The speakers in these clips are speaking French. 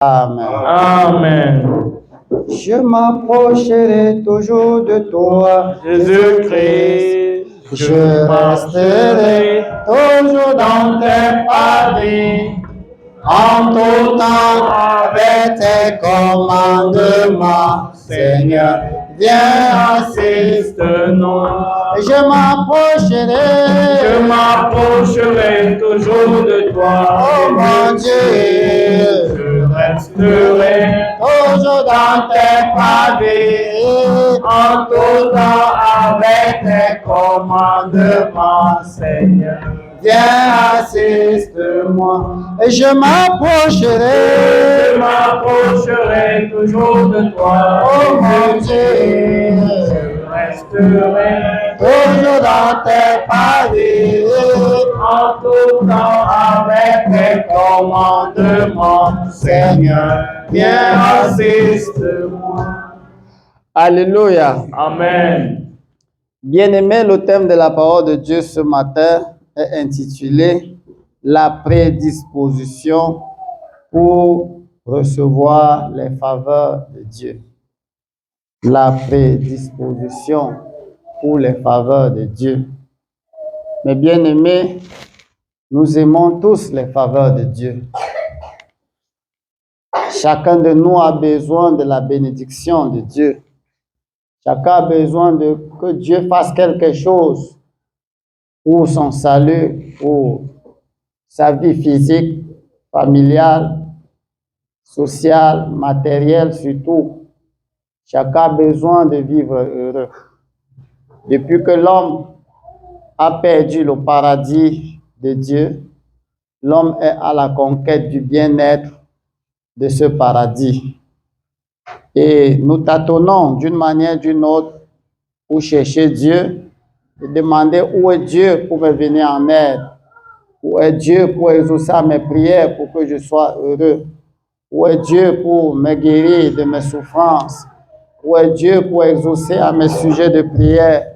Amen. Amen. Je m'approcherai toujours de toi, Jésus-Christ, je resterai toujours dans tes paradis, en tout temps avec tes commandements. Seigneur, viens assiste-nous. Je m'approcherai toujours de toi. Oh mon Dieu, je resterai toujours dans tes paradis, en tout temps avec tes commandements, Seigneur. Viens, assiste-moi, et je m'approcherai toujours de toi. Oh mon Dieu, je resterai toujours dans tes paradis, en tout temps avec tes commandements, Seigneur. Viens, assiste-moi. Alléluia. Amen. Bien-aimé, le thème de la parole de Dieu ce matin est intitulé « La prédisposition pour recevoir les faveurs de Dieu ». La prédisposition pour les faveurs de Dieu. Mais bien-aimés, nous aimons tous les faveurs de Dieu. Chacun de nous a besoin de la bénédiction de Dieu. Chacun a besoin que Dieu fasse quelque chose pour son salut, pour sa vie physique, familiale, sociale, matérielle surtout. Chacun a besoin de vivre heureux. Depuis que l'homme a perdu le paradis de Dieu, l'homme est à la conquête du bien-être de ce paradis. Et nous tâtonnons d'une manière ou d'une autre pour chercher Dieu et demander où est Dieu pour me venir en aide. Où est Dieu pour exaucer mes prières pour que je sois heureux? Où est Dieu pour me guérir de mes souffrances? Où est Dieu pour exaucer à mes sujets de prière?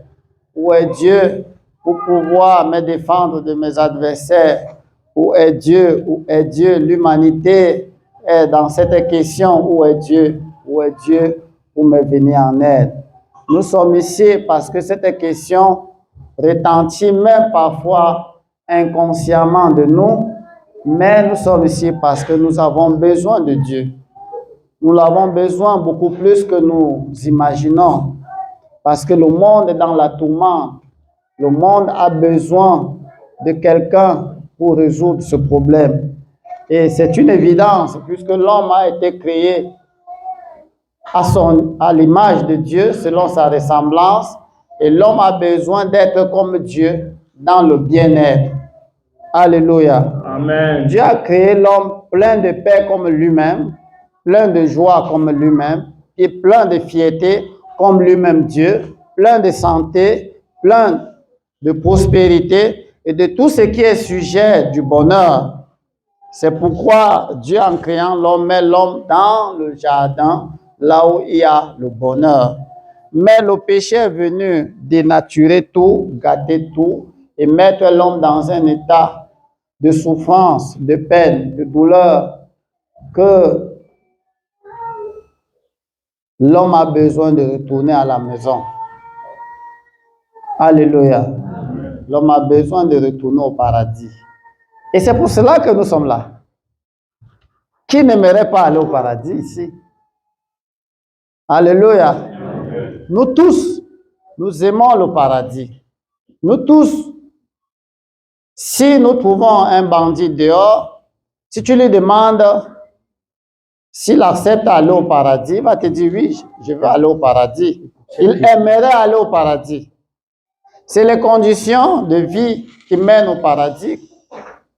Où est Dieu pour pouvoir me défendre de mes adversaires? Où est Dieu? Où est Dieu? L'humanité est dans cette question. Où est Dieu? Où est Dieu pour me venir en aide? Nous sommes ici parce que cette question retentit même parfois inconsciemment de nous, mais nous sommes ici parce que nous avons besoin de Dieu. Nous l'avons besoin beaucoup plus que nous imaginons, parce que le monde est dans la tourmente. Le monde a besoin de quelqu'un pour résoudre ce problème. Et c'est une évidence, puisque l'homme a été créé à l'image de Dieu, selon sa ressemblance, et l'homme a besoin d'être comme Dieu dans le bien-être. Alléluia. Amen. Dieu a créé l'homme plein de paix comme lui-même, plein de joie comme lui-même, et plein de fierté comme lui-même Dieu, plein de santé, plein de prospérité et de tout ce qui est sujet du bonheur. C'est pourquoi Dieu, en créant l'homme, met l'homme dans le jardin, là où il y a le bonheur. Mais le péché est venu dénaturer tout, gâter tout et mettre l'homme dans un état de souffrance, de peine, de douleur, que l'homme a besoin de retourner à la maison. Alléluia. L'homme a besoin de retourner au paradis. Et c'est pour cela que nous sommes là. Qui n'aimerait pas aller au paradis ici? Alléluia. Nous tous, nous aimons le paradis. Nous tous, si nous trouvons un bandit dehors, si tu lui demandes s'il accepte d'aller au paradis, il va te dire oui, je veux aller au paradis. Il aimerait aller au paradis. C'est les conditions de vie qui mènent au paradis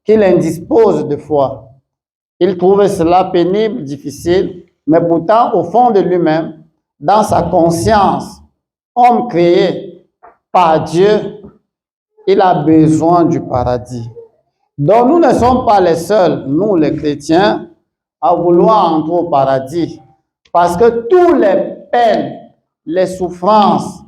qu'il indispose de foi. Il trouve cela pénible, difficile, mais pourtant, au fond de lui-même, dans sa conscience, homme créé par Dieu, il a besoin du paradis. Donc, nous ne sommes pas les seuls, nous les chrétiens, à vouloir entrer au paradis. Parce que toutes les peines, les souffrances,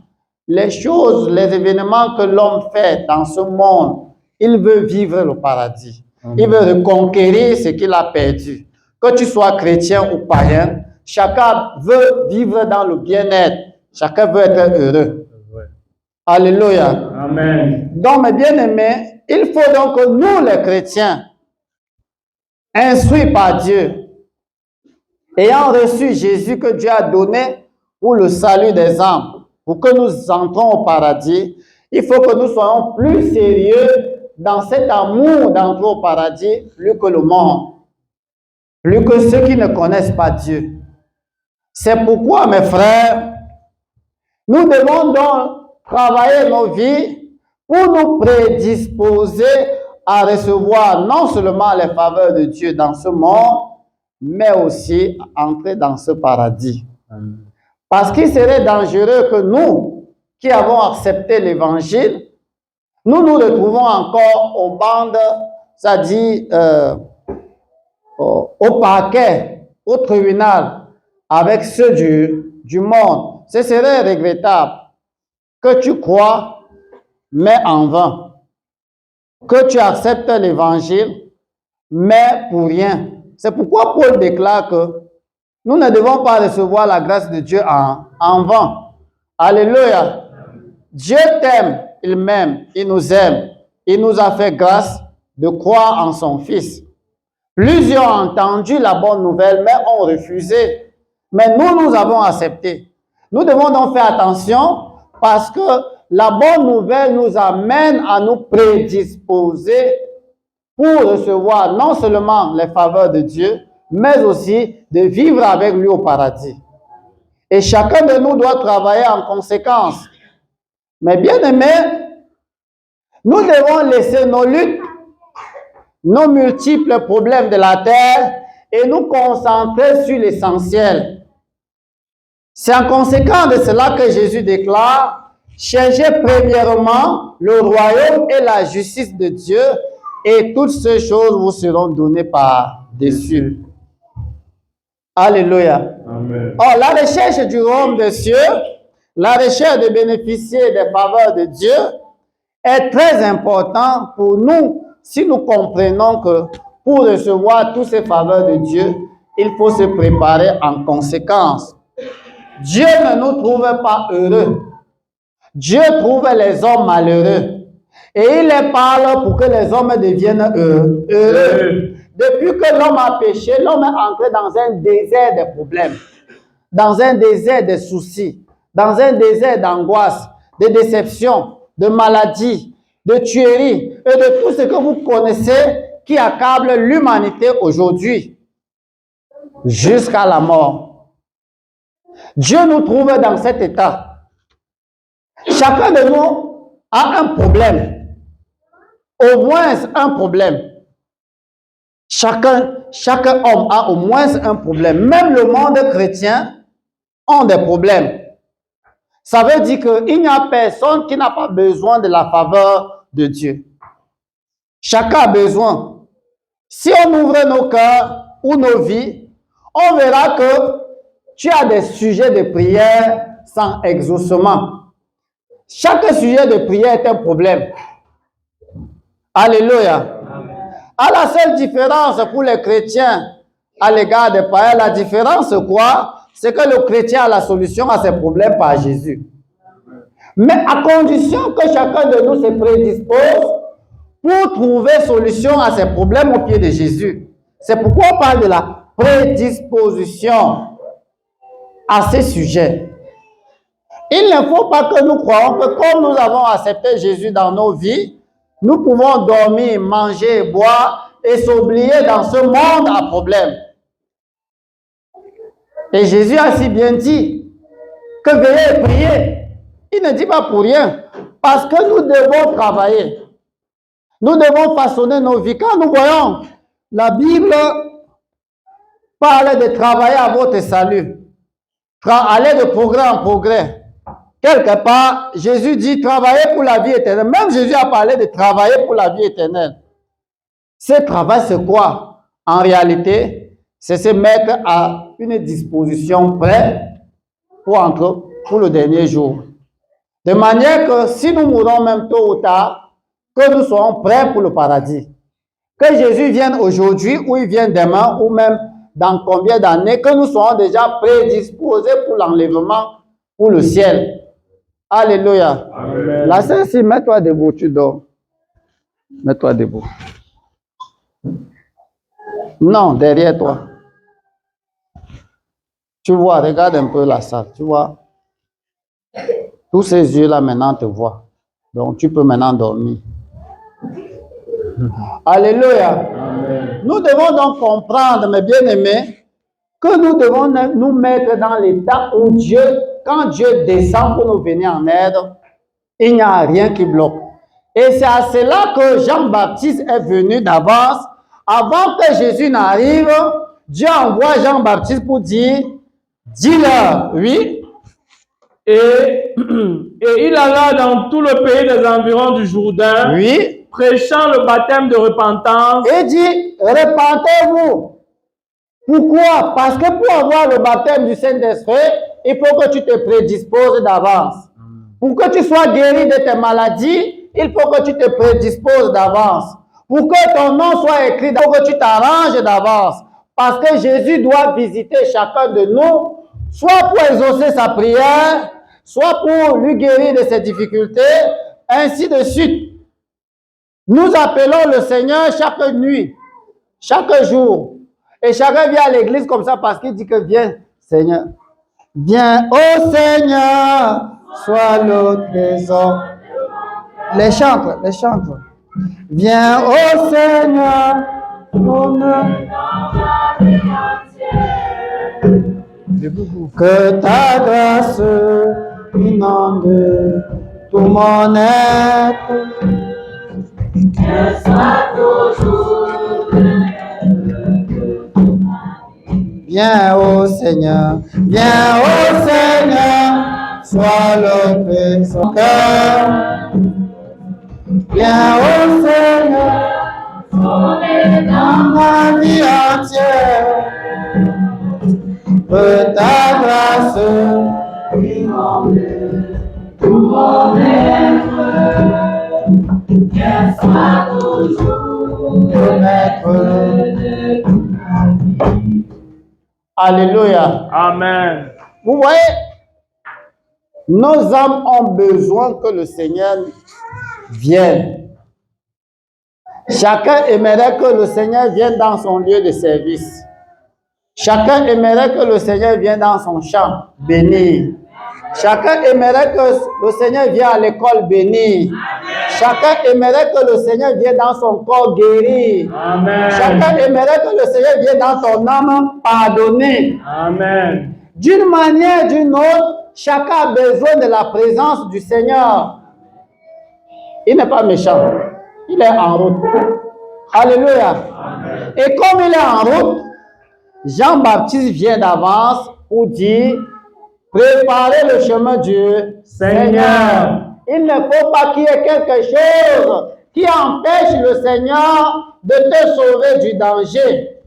les choses, les événements que l'homme fait dans ce monde, il veut vivre le paradis. Il veut reconquérir ce qu'il a perdu. que tu sois chrétien ou païen, chacun veut vivre dans le bien-être. Chacun veut être heureux. Alléluia. Amen. Donc, mes bien-aimés, il faut donc que nous, les chrétiens, instruits par Dieu, ayant reçu Jésus que Dieu a donné pour le salut des âmes, pour que nous entrons au paradis, il faut que nous soyons plus sérieux dans cet amour d'entrer au paradis, plus que le monde, plus que ceux qui ne connaissent pas Dieu. C'est pourquoi, mes frères, nous devons donc travailler nos vies pour nous prédisposer à recevoir non seulement les faveurs de Dieu dans ce monde, mais aussi entrer dans ce paradis. Amen. Parce qu'il serait dangereux que nous, qui avons accepté l'évangile, nous nous retrouvons encore aux bandes, c'est-à-dire au parquet, au tribunal, avec ceux du monde. Ce serait regrettable que tu crois, mais en vain. Que tu acceptes l'évangile, mais pour rien. C'est pourquoi Paul déclare que nous ne devons pas recevoir la grâce de Dieu en vain. Alléluia. Dieu t'aime, il m'aime, il nous aime. Il nous a fait grâce de croire en son Fils. Plusieurs ont entendu la bonne nouvelle, mais ont refusé. Mais nous avons accepté. Nous devons donc faire attention parce que la bonne nouvelle nous amène à nous prédisposer pour recevoir non seulement les faveurs de Dieu, mais aussi de vivre avec lui au paradis. Et chacun de nous doit travailler en conséquence. Mais bien aimés, nous devons laisser nos luttes, nos multiples problèmes de la terre et nous concentrer sur l'essentiel. C'est en conséquence de cela que Jésus déclare: cherchez premièrement le royaume et la justice de Dieu, et toutes ces choses vous seront données par-dessus. Alléluia. Amen. Or, la recherche du royaume des cieux, la recherche de bénéficier des faveurs de Dieu est très important pour nous si nous comprenons que pour recevoir toutes ces faveurs de Dieu, il faut se préparer en conséquence. Dieu ne nous trouve pas heureux. Dieu trouve les hommes malheureux. Et il les parle pour que les hommes deviennent heureux. Depuis que l'homme a péché, l'homme est entré dans un désert de problèmes, dans un désert de soucis, dans un désert d'angoisse, de déception, de maladie, de tuerie et de tout ce que vous connaissez qui accable l'humanité aujourd'hui jusqu'à la mort. Dieu nous trouve dans cet état. Chacun de nous a un problème. Au moins un problème. Chaque homme a au moins un problème. Même le monde chrétien a des problèmes. Ça veut dire qu'il n'y a personne qui n'a pas besoin de la faveur de Dieu. Chacun a besoin. Si on ouvre nos cœurs ou nos vies, on verra que tu as des sujets de prière sans exaucement. Chaque sujet de prière est un problème. Alléluia. À la seule différence pour les chrétiens à l'égard des païens, la différence quoi? C'est que le chrétien a la solution à ses problèmes par Jésus. Mais à condition que chacun de nous se prédispose pour trouver solution à ses problèmes au pied de Jésus. C'est pourquoi on parle de la prédisposition à ces sujets. Il ne faut pas que nous croyons que comme nous avons accepté Jésus dans nos vies, nous pouvons dormir, manger, boire et s'oublier dans ce monde à problème. Et Jésus a si bien dit que veillez et priez. Il ne dit pas pour rien, parce que nous devons travailler. Nous devons façonner nos vies. Quand nous voyons, la Bible parle de travailler à votre salut. Aller de progrès en progrès. Quelque part, Jésus dit travailler pour la vie éternelle. Même Jésus a parlé de travailler pour la vie éternelle. Ce travail, c'est quoi? En réalité, c'est se mettre à une disposition prête pour le dernier jour. De manière que si nous mourons même tôt ou tard, que nous soyons prêts pour le paradis. Que Jésus vienne aujourd'hui ou il vienne demain ou même dans combien d'années que nous serons déjà prédisposés pour l'enlèvement, pour le ciel. Alléluia. Amen. La sœur, si, mets-toi debout, tu dors. Mets-toi debout. Non, derrière toi. Tu vois, regarde un peu la salle, tu vois. Tous ces yeux-là maintenant te voient. Donc, tu peux maintenant dormir. Alléluia. Amen. Nous devons donc comprendre, mes bien-aimés, que nous devons nous mettre dans l'état où Dieu, quand Dieu descend pour nous venir en aide, il n'y a rien qui bloque. Et c'est à cela que Jean-Baptiste est venu d'avance. Avant que Jésus n'arrive, Dieu envoie Jean-Baptiste pour dire, dis-leur, oui. Et il alla dans tout le pays des environs du Jourdain, Oui. prêchant le baptême de repentance. Et dit, repentez-vous. Pourquoi? Parce que pour avoir le baptême du Saint-Esprit, il faut que tu te prédisposes d'avance. Pour que tu sois guéri de tes maladies, il faut que tu te prédisposes d'avance. Pour que ton nom soit écrit, il faut que tu t'arranges d'avance. Parce que Jésus doit visiter chacun de nous, soit pour exaucer sa prière, soit pour lui guérir de ses difficultés, ainsi de suite. Nous appelons le Seigneur chaque nuit, chaque jour. Et chacun vient à l'église comme ça parce qu'il dit que viens, Seigneur. Viens, ô Seigneur, sois le trésor. Les chantres, les chantres. Viens, ô Seigneur, que ta grâce inonde tout mon être. Que soit toujours. Viens, ô Seigneur, sois le trésor. Viens, ô Seigneur, dans ma vie entière, que ta grâce inonde tout mon être, que soit toujours le maître de ma vie. Alléluia. Amen. Vous voyez, nos âmes ont besoin que le Seigneur vienne. Chacun aimerait que le Seigneur vienne dans son lieu de service. Chacun aimerait que le Seigneur vienne dans son champ, bénir. Chacun aimerait que le Seigneur vienne à l'école, bénir. Chacun aimerait que le Seigneur vienne dans son corps, guérir. Amen. Chacun aimerait que le Seigneur vienne dans ton âme, pardonner. Amen. D'une manière ou d'une autre, chacun a besoin de la présence du Seigneur. Il n'est pas méchant. Il est en route. Alléluia. Amen. Et comme il est en route, Jean-Baptiste vient d'avance pour dire, préparez le chemin du Seigneur. Il ne faut pas qu'il y ait quelque chose qui empêche le Seigneur de te sauver du danger.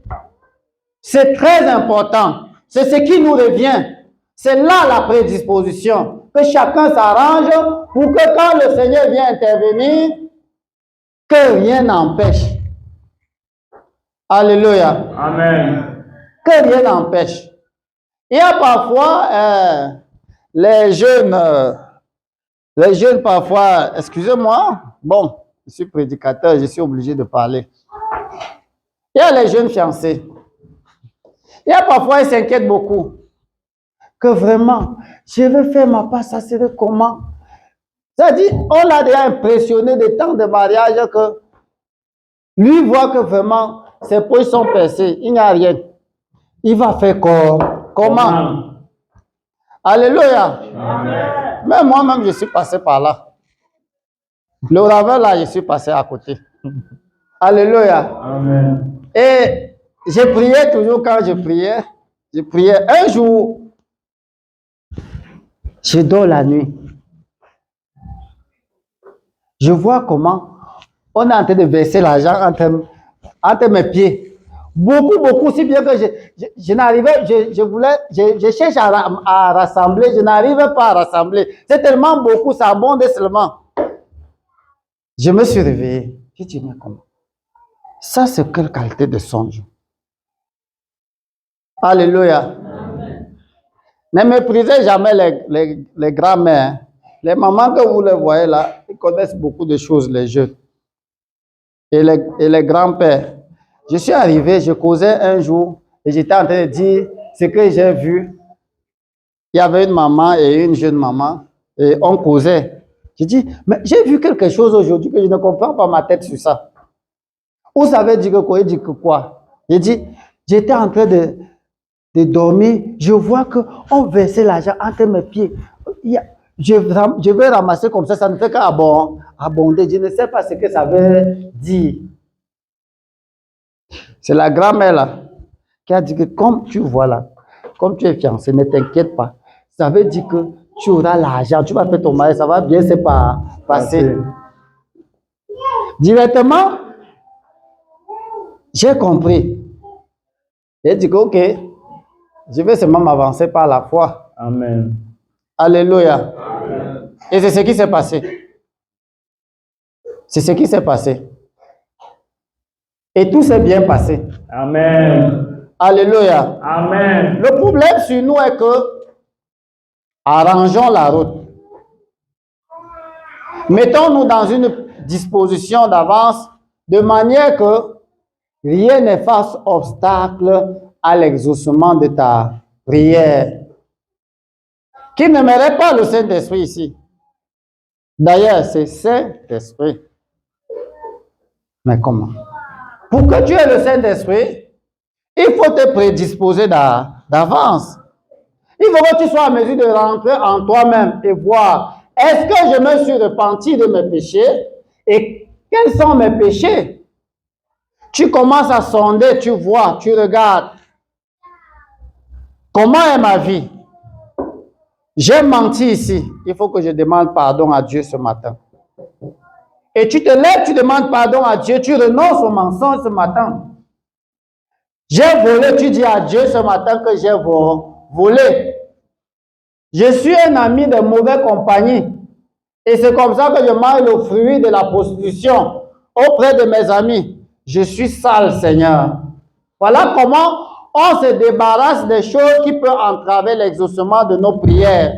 C'est très important. C'est ce qui nous revient. C'est là la prédisposition. Que chacun s'arrange pour que quand le Seigneur vient intervenir, que rien n'empêche. Alléluia. Amen. Que rien n'empêche. Il y a parfois les jeunes parfois, excusez-moi, bon, je suis prédicateur, je suis obligé de parler. Il y a les jeunes fiancés. Il y a parfois, ils s'inquiètent beaucoup. Que vraiment, je veux faire ma part, ça serait comment? C'est-à-dire, on l'a déjà impressionné de temps de mariage que lui voit que vraiment, ses poches sont percées, il n'y a rien. Il va faire comment? Alléluia. Amen. Même moi-même, je suis passé par là. Le ravin là, je suis passé à côté. Alléluia. Amen. Et je priais toujours quand je priais. Je priais. Un jour, je dors la nuit. Je vois comment on est en train de verser l'argent entre mes pieds. Beaucoup, si bien que je n'arrivais, je cherche à rassembler, je n'arrive pas à rassembler. C'est tellement beaucoup, ça abonde seulement. Je me suis réveillé. Je dis, mais comment? Ça, c'est quelle qualité de songe? Alléluia. Ne méprisez jamais les grands-mères. Les mamans que vous les voyez là, ils connaissent beaucoup de choses, les jeunes. Et les grands-pères. Je suis arrivé, je causais un jour et j'étais en train de dire ce que j'ai vu. Il y avait une maman et une jeune maman et on causait. Je dis, mais j'ai vu quelque chose aujourd'hui que je ne comprends pas ma tête sur ça. Vous savez dire que quoi? Il dit que quoi? Il dit, j'étais en train de dormir, je vois qu'on versait l'argent entre mes pieds. Je vais ramasser comme ça ne fait qu'abonder. Je ne sais pas ce que ça veut dire. C'est la grand-mère là qui a dit que comme tu vois là, comme tu es fiancé, ne t'inquiète pas. Ça veut dire que tu auras l'argent, tu vas faire ton mari, ça va bien se passer. Directement, j'ai compris. J'ai dit que ok, je vais seulement m'avancer par la foi. Amen. Alléluia. Amen. Et c'est ce qui s'est passé. C'est ce qui s'est passé. Et tout s'est bien passé. Amen. Alléluia. Amen. Le problème sur nous est que arrangeons la route. Mettons-nous dans une disposition d'avance de manière que rien ne fasse obstacle à l'exaucement de ta prière. Qui n'aimerait pas le Saint-Esprit ici? D'ailleurs, c'est Saint-Esprit. Mais comment? Pour que tu aies le Saint-Esprit, il faut te prédisposer d'avance. Il faut que tu sois en mesure de rentrer en toi-même et voir, est-ce que je me suis repenti de mes péchés et quels sont mes péchés? Tu commences à sonder, tu vois, tu regardes. Comment est ma vie? J'ai menti ici. Il faut que je demande pardon à Dieu ce matin. Et tu te lèves, tu demandes pardon à Dieu, tu renonces au mensonge ce matin. J'ai volé, tu dis à Dieu ce matin que j'ai volé. Je suis un ami de mauvaise compagnie. Et c'est comme ça que je mange le fruit de la prostitution auprès de mes amis. Je suis sale, Seigneur. Voilà comment on se débarrasse des choses qui peuvent entraver l'exaucement de nos prières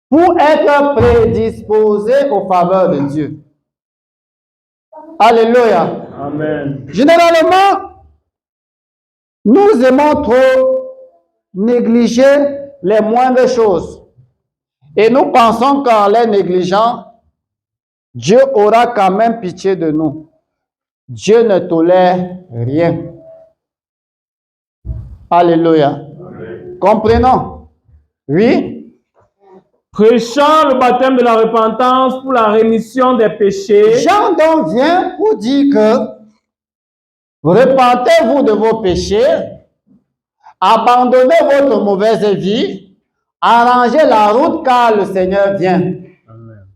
pour être prédisposé aux faveurs de Dieu. Alléluia. Amen. Généralement, nous aimons trop négliger les moindres choses. Et nous pensons qu'en les négligeant, Dieu aura quand même pitié de nous. Dieu ne tolère rien. Alléluia. Amen. Comprenons. Oui. Prêchant le baptême de la repentance pour la rémission des péchés. Jean donc vient pour dire que repentez-vous de vos péchés, abandonnez votre mauvaise vie, arrangez la route car le Seigneur vient. Amen.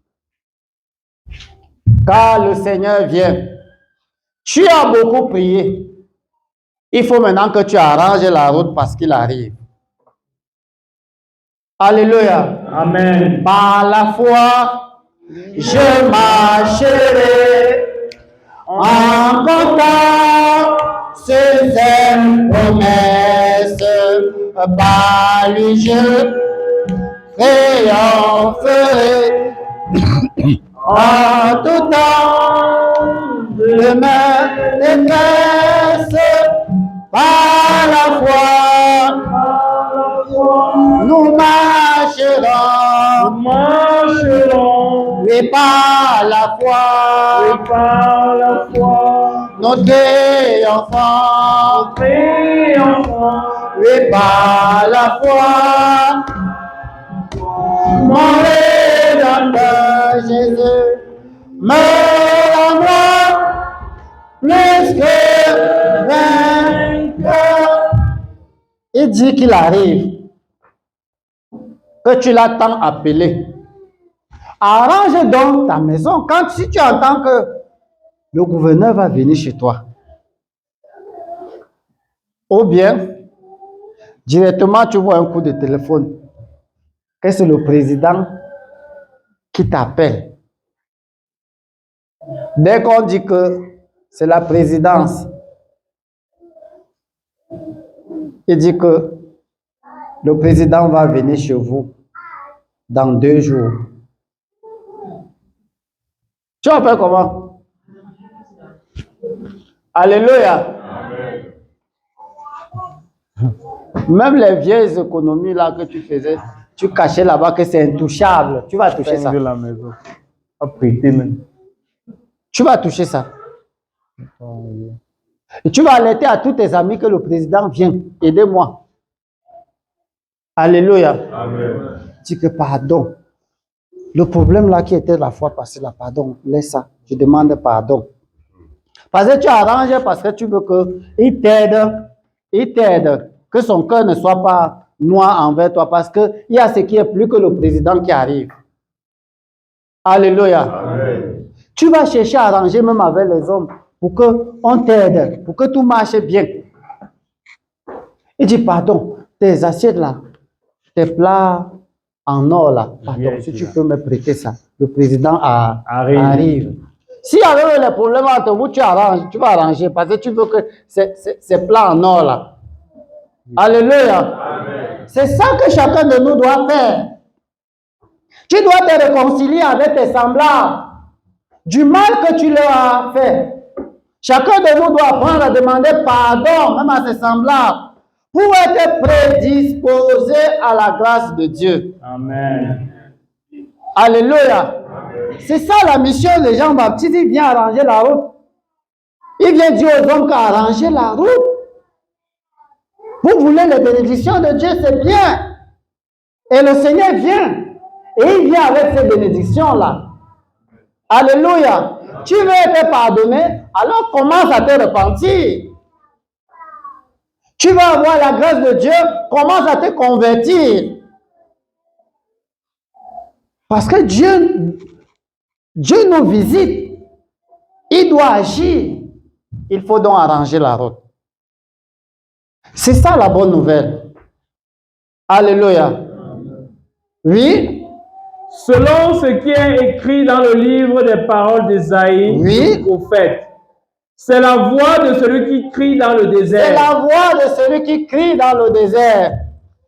Car le Seigneur vient. Tu as beaucoup prié. Il faut maintenant que tu arranges la route parce qu'il arrive. Alléluia. Amen. Par la foi, je marcherai en comptant ses promesses. Par lui, je triompherai en tout temps de ma détresse. Par la foi, nous marcherons, et par la foi, nous triomphons, et par la foi, mon Rédempteur Jésus me rendra plus que vainqueur. Il dit qu'il arrive, que tu l'as tant appelé. Arrange donc ta maison. Si tu entends que le gouverneur va venir chez toi, ou bien directement tu vois un coup de téléphone, que c'est le président qui t'appelle. Dès qu'on dit que c'est la présidence, Il dit que le président va venir chez vous dans 2 jours. Tu vas faire comment? Alléluia. Même les vieilles économies là que tu faisais, tu cachais là-bas que c'est intouchable. Tu vas toucher ça. De la maison. À prêter même. Tu vas toucher ça. Et tu vas alerter à tous tes amis que le président vient. Aidez-moi. Alléluia. Amen. Dis que pardon. Le problème là qui était la fois passée, là, pardon, laisse ça. Je demande pardon. Parce que tu arranges parce que tu veux qu'il t'aide, que son cœur ne soit pas noir envers toi, parce qu'il y a ce qui est plus que le président qui arrive. Alléluia. Amen. Tu vas chercher à arranger même avec les hommes pour qu'on t'aide, pour que tout marche bien. Il dit, pardon, tes assiettes là, tes plats en or là, pardon, si tu peux me prêter ça. Le président arrive. S'il y avait les problèmes entre vous, tu arranges, tu vas arranger parce que tu veux que ces plats en or là. Alléluia. C'est ça que chacun de nous doit faire. Tu dois te réconcilier avec tes semblables. Du mal que tu leur as fait. Chacun de nous doit apprendre à demander pardon, même à ses semblables, pour être prédisposé à la grâce de Dieu. Amen. Alléluia. C'est ça la mission de Jean-Baptiste. Il vient arranger la route. Il vient dire aux hommes qu'arranger la route. Vous voulez les bénédictions de Dieu, c'est bien. Et le Seigneur vient. Et il vient avec ces bénédictions-là. Alléluia. Tu veux être pardonné, alors commence à te repentir. Tu veux avoir la grâce de Dieu, commence à te convertir. Parce que Dieu nous visite. Il doit agir. Il faut donc arranger la route. C'est ça la bonne nouvelle. Alléluia. Oui. Selon ce qui est écrit dans le livre des paroles d'Ésaïe, Oui. le prophète, c'est la voix de celui qui crie dans le désert. C'est la voix de celui qui crie dans le désert.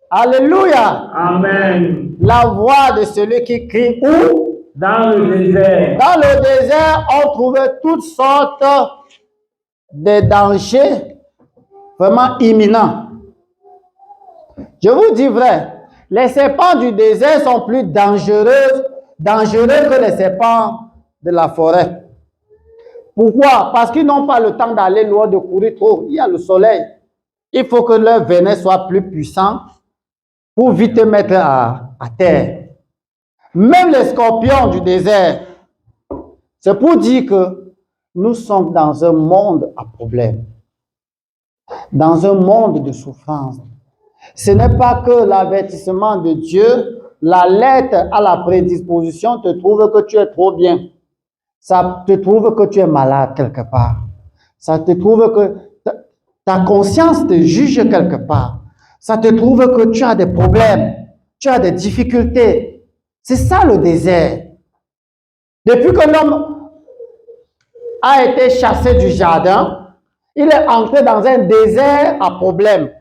Alléluia. Amen. La voix de celui qui crie où? Dans le désert. Dans le désert, on trouvait toutes sortes de dangers vraiment imminents. Je vous dis vrai, les serpents du désert sont plus dangereux que les serpents de la forêt. Pourquoi? Parce qu'ils n'ont pas le temps d'aller loin, de courir trop. Il y a le soleil. Il faut que leur venin soit plus puissant pour vite mettre à terre. Même les scorpions du désert, c'est pour dire que nous sommes dans un monde à problème, dans un monde de souffrance. Ce n'est pas que l'avertissement de Dieu, la lettre à la prédisposition te trouve que tu es trop bien. Ça te trouve que tu es malade quelque part. Ça te trouve que ta conscience te juge quelque part. Ça te trouve que tu as des problèmes, tu as des difficultés. C'est ça le désert. Depuis que l'homme a été chassé du jardin, il est entré dans un désert à problème.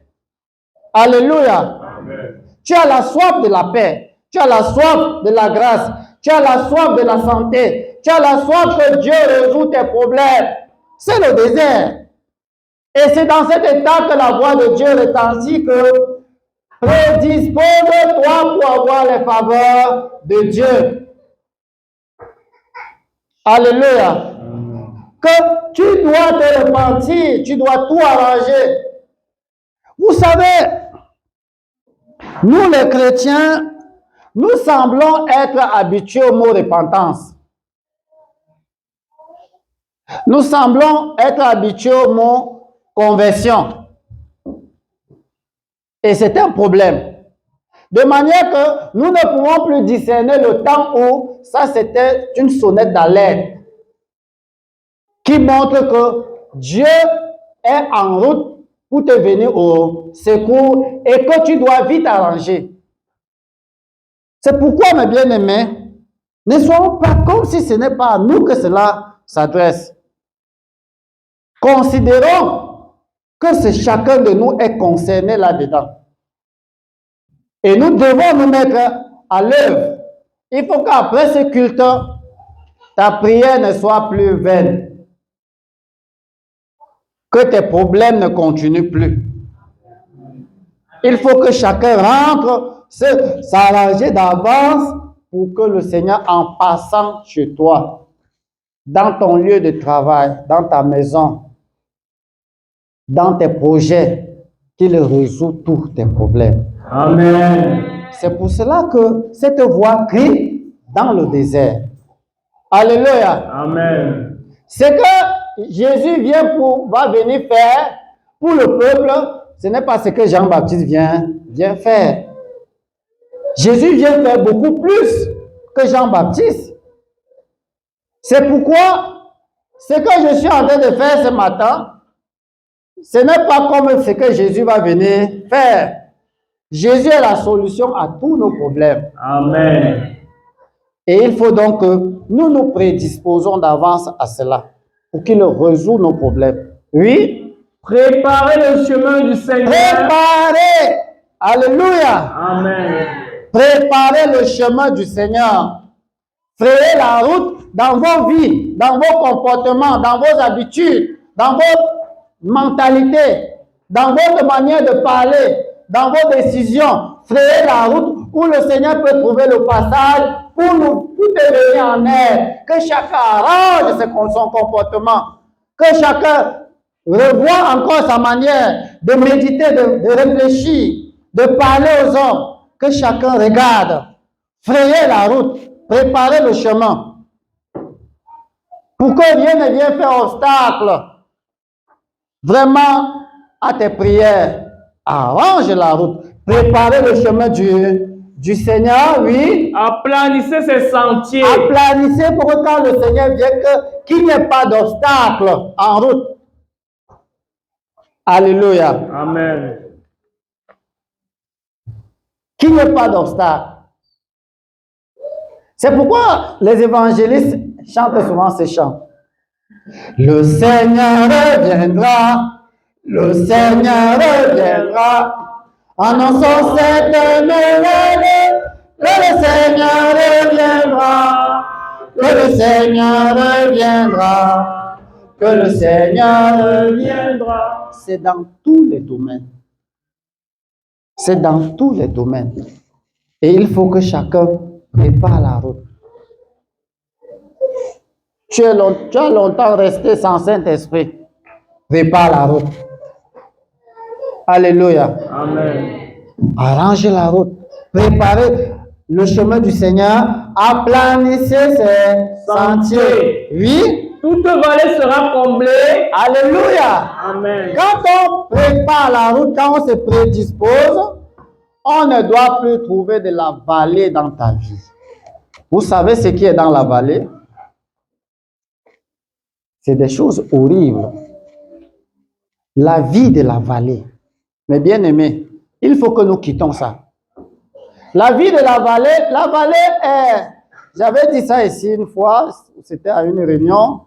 Alléluia. Amen. Tu as la soif de la paix, tu as la soif de la grâce, tu as la soif de la santé, tu as la soif que Dieu résout tes problèmes. C'est le désert. Et c'est dans cet état que la voix de Dieu retentit que prédispose-toi pour avoir les faveurs de Dieu. Alléluia. Que tu dois te repentir, tu dois tout arranger. Vous savez, nous les chrétiens, nous semblons être habitués au mot repentance. Nous semblons être habitués au mot conversion. Et c'est un problème. De manière que nous ne pouvons plus discerner le temps où ça c'était une sonnette d'alerte qui montre que Dieu est en route pour te venir au secours et que tu dois vite arranger. C'est pourquoi, mes bien-aimés, ne soyons pas comme si ce n'est pas à nous que cela s'adresse. Considérons que chacun de nous est concerné là-dedans. Et nous devons nous mettre à l'œuvre. Il faut qu'après ce culte, ta prière ne soit plus vaine. Que tes problèmes ne continuent plus. Il faut que chacun rentre, s'arranger d'avance pour que le Seigneur, en passant chez toi, dans ton lieu de travail, dans ta maison, dans tes projets, qu'il résout tous tes problèmes. Amen. C'est pour cela que cette voix crie dans le désert. Alléluia. Amen. Ce que Jésus va venir faire pour le peuple, ce n'est pas ce que Jean-Baptiste vient faire. Jésus vient faire beaucoup plus que Jean-Baptiste. C'est pourquoi ce que je suis en train de faire ce matin, ce n'est pas comme ce que Jésus va venir faire. Jésus est la solution à tous nos problèmes. Amen. Et il faut donc que nous nous prédisposons d'avance à cela pour qu'il résout nos problèmes. Oui. Préparez le chemin du Seigneur. Préparez. Alléluia. Amen. Préparez le chemin du Seigneur. Frayez la route dans vos vies, dans vos comportements, dans vos habitudes, dans vos mentalités, dans votre manière de parler, dans vos décisions. Frayez la route où le Seigneur peut trouver le passage pour nous venir en aide. Que chacun arrange son comportement. Que chacun revoie encore sa manière de méditer, de réfléchir, de parler aux hommes. Que chacun regarde. Frayez la route. Préparez le chemin. Pour que rien ne vienne faire obstacle vraiment à tes prières. Arrange la route. Préparez le chemin du Seigneur, oui. Aplanissez ses sentiers. Aplanissez pour que quand le Seigneur vient, qu'il n'y ait pas d'obstacle en route. Alléluia. Amen. Qu'il n'y ait pas d'obstacle. C'est pourquoi les évangélistes chantent souvent ces chants. Le Seigneur reviendra, le Seigneur reviendra, annonçons cette nouvelle, que le Seigneur reviendra, que le Seigneur reviendra, que le Seigneur reviendra. C'est dans tous les domaines. C'est dans tous les domaines. Et il faut que chacun prépare la route. Tu as longtemps resté sans Saint-Esprit. Prépare la route. Alléluia. Amen. Arrangez la route. Préparez le chemin du Seigneur. Aplanissez ses sentiers. Oui. Toute vallée sera comblée. Alléluia. Amen. Quand on prépare la route, quand on se prédispose, on ne doit plus trouver de la vallée dans ta vie. Vous savez ce qui est dans la vallée? C'est des choses horribles. La vie de la vallée. Mais bien aimé, il faut que nous quittons ça. La vie de la vallée est, j'avais dit ça ici une fois, c'était à une réunion,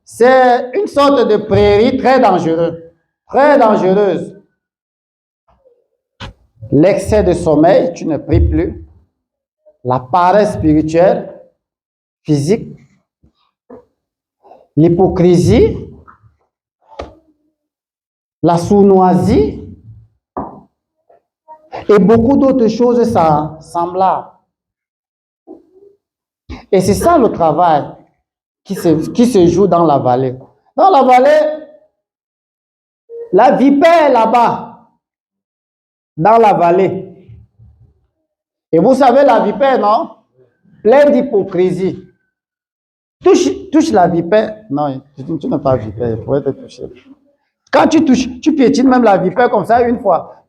c'est une sorte de prairie très dangereuse. Très dangereuse. L'excès de sommeil, tu ne pries plus. La paresse spirituelle, physique, l'hypocrisie, la sournoisie et beaucoup d'autres choses semblables. Et c'est ça le travail qui se joue dans la vallée. Dans la vallée, la vipère est là-bas, dans la vallée. Et vous savez, la vipère, non? Pleine d'hypocrisie. Touche la vipère. Non, tu n'es pas vipère, il faut être touché. Quand tu touches, tu piétines même la vipère comme ça une fois.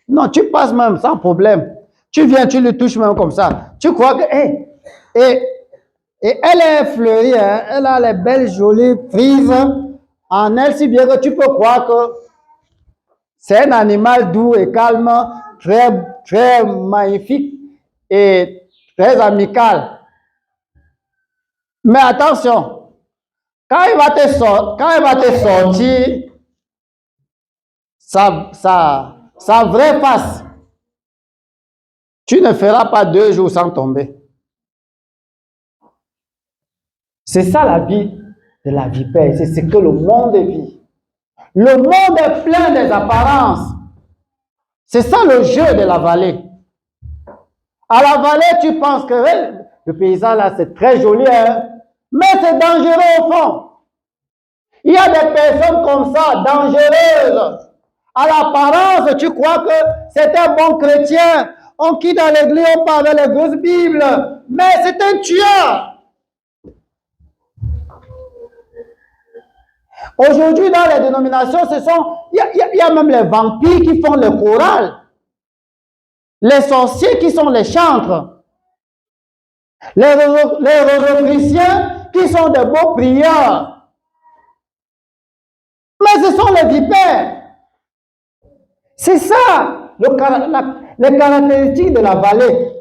Non, tu passes même sans problème. Tu viens, tu le touches même comme ça. Tu crois que... et elle est fleurie, hein? Elle a les belles, jolies frises en elle, si bien que tu peux croire que c'est un animal doux et calme, très, très magnifique et très amical. Mais attention, quand il va te sortir sa vraie face, tu ne feras pas 2 jours sans tomber. C'est ça la vie de la vipère. C'est ce que le monde vit. Le monde est plein des apparences. C'est ça le jeu de la vallée. À la vallée, tu penses que le paysage là, c'est très joli, hein? Mais c'est dangereux au fond. Il y a des personnes comme ça, dangereuses. À l'apparence, tu crois que c'est un bon chrétien. On quitte dans l'église, on parle avec les grosses Bibles. Mais c'est un tueur. Aujourd'hui, dans les dénominations, il y a même les vampires qui font le choral. Les sorciers qui sont les chantres. Les chrétiens qui sont de beaux prieurs. Mais ce sont les vipères. C'est ça, les caractéristiques de la vallée.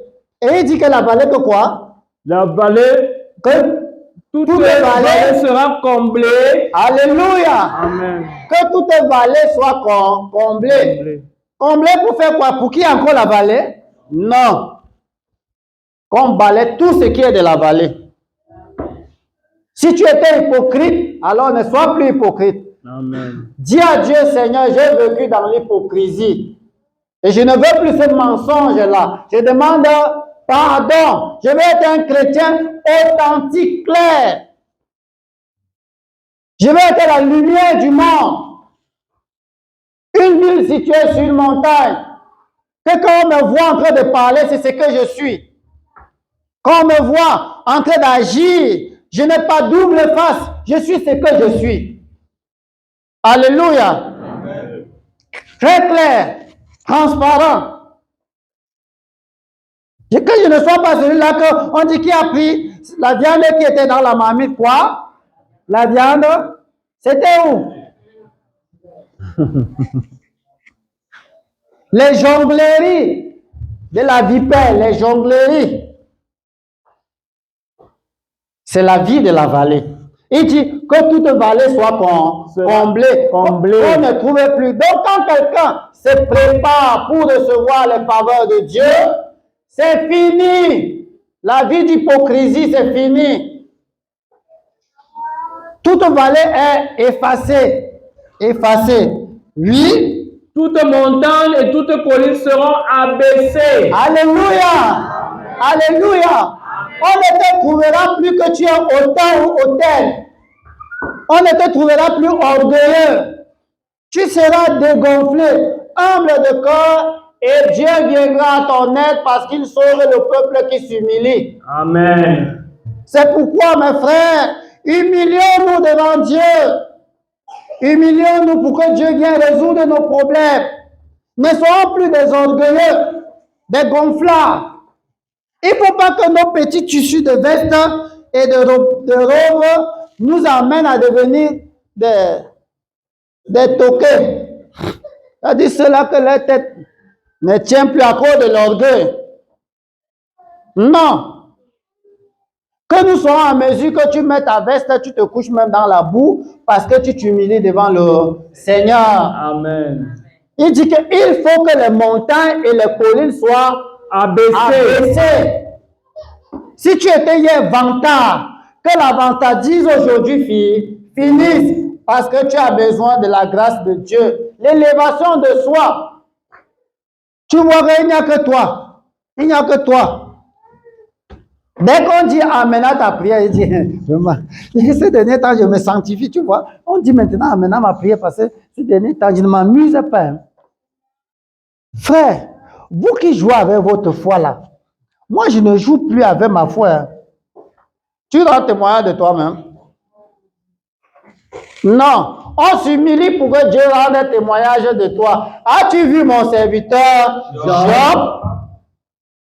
Et il dit que la vallée, que quoi? La vallée, Que toutes les vallées sera comblée. Alléluia. Amen. Que toutes les vallées soient comblées. Comblées pour faire quoi? Pour qui encore la vallée? Non. Qu'on balaie tout ce qui est de la vallée. Si tu étais hypocrite, alors ne sois plus hypocrite. Amen. Dis à Dieu, Seigneur, j'ai vécu dans l'hypocrisie. Et je ne veux plus ce mensonge-là. Je demande pardon. Je veux être un chrétien authentique, clair. Je veux être la lumière du monde. Une ville située sur une montagne. Que quand on me voit en train de parler, c'est ce que je suis. Quand on me voit en train d'agir, je n'ai pas double face. Je suis ce que je suis. Alléluia. Amen. Très clair, transparent. Et que je ne sois pas celui-là qu'on dit qui a pris la viande qui était dans la marmite. Quoi? La viande, c'était où? Les jongleries de la vipère, les jongleries. C'est la vie de la vallée. Il dit que toute vallée soit comblée. On ne trouve plus. Donc, quand quelqu'un se prépare pour recevoir les faveurs de Dieu, c'est fini. La vie d'hypocrisie, c'est fini. Toute vallée est effacée. Effacée. Oui. Toute montagne et toute colline seront abaissées. Alléluia. Alléluia. On ne te trouvera plus que tu es autant ou autel. On ne te trouvera plus orgueilleux. Tu seras dégonflé, humble de cœur, et Dieu viendra à ton aide parce qu'il sauve le peuple qui s'humilie. Amen. C'est pourquoi, mes frères, humilions-nous devant Dieu. Humilions-nous pour que Dieu vienne résoudre nos problèmes. Ne soyons plus des orgueilleux, des gonflards. Il ne faut pas que nos petits tissus de vestes et de robes nous amènent à devenir des toqués. C'est-à-dire ceux-là que leur tête ne tient plus à cause de l'orgueil. Non. Que nous soyons en mesure que tu mets ta veste, tu te couches même dans la boue parce que tu t'humilies devant le Seigneur. Amen. Il dit qu'il faut que les montagnes et les collines soient abaissées. Si tu étais hier vantard, que la vantardise aujourd'hui finisse parce que tu as besoin de la grâce de Dieu. L'élévation de soi. Tu vois qu'il n'y a que toi. Il n'y a que toi. Dès qu'on dit amen à ta prière, il dit, vraiment, ces derniers temps, je me sanctifie, tu vois. On dit maintenant amen à ma prière parce que ces derniers temps, je ne m'amuse pas. Frère, vous qui jouez avec votre foi là, moi je ne joue plus avec ma foi. Tu rends témoignage de toi-même. Non, on s'humilie pour que Dieu rende témoignage de toi. As-tu vu mon serviteur Job?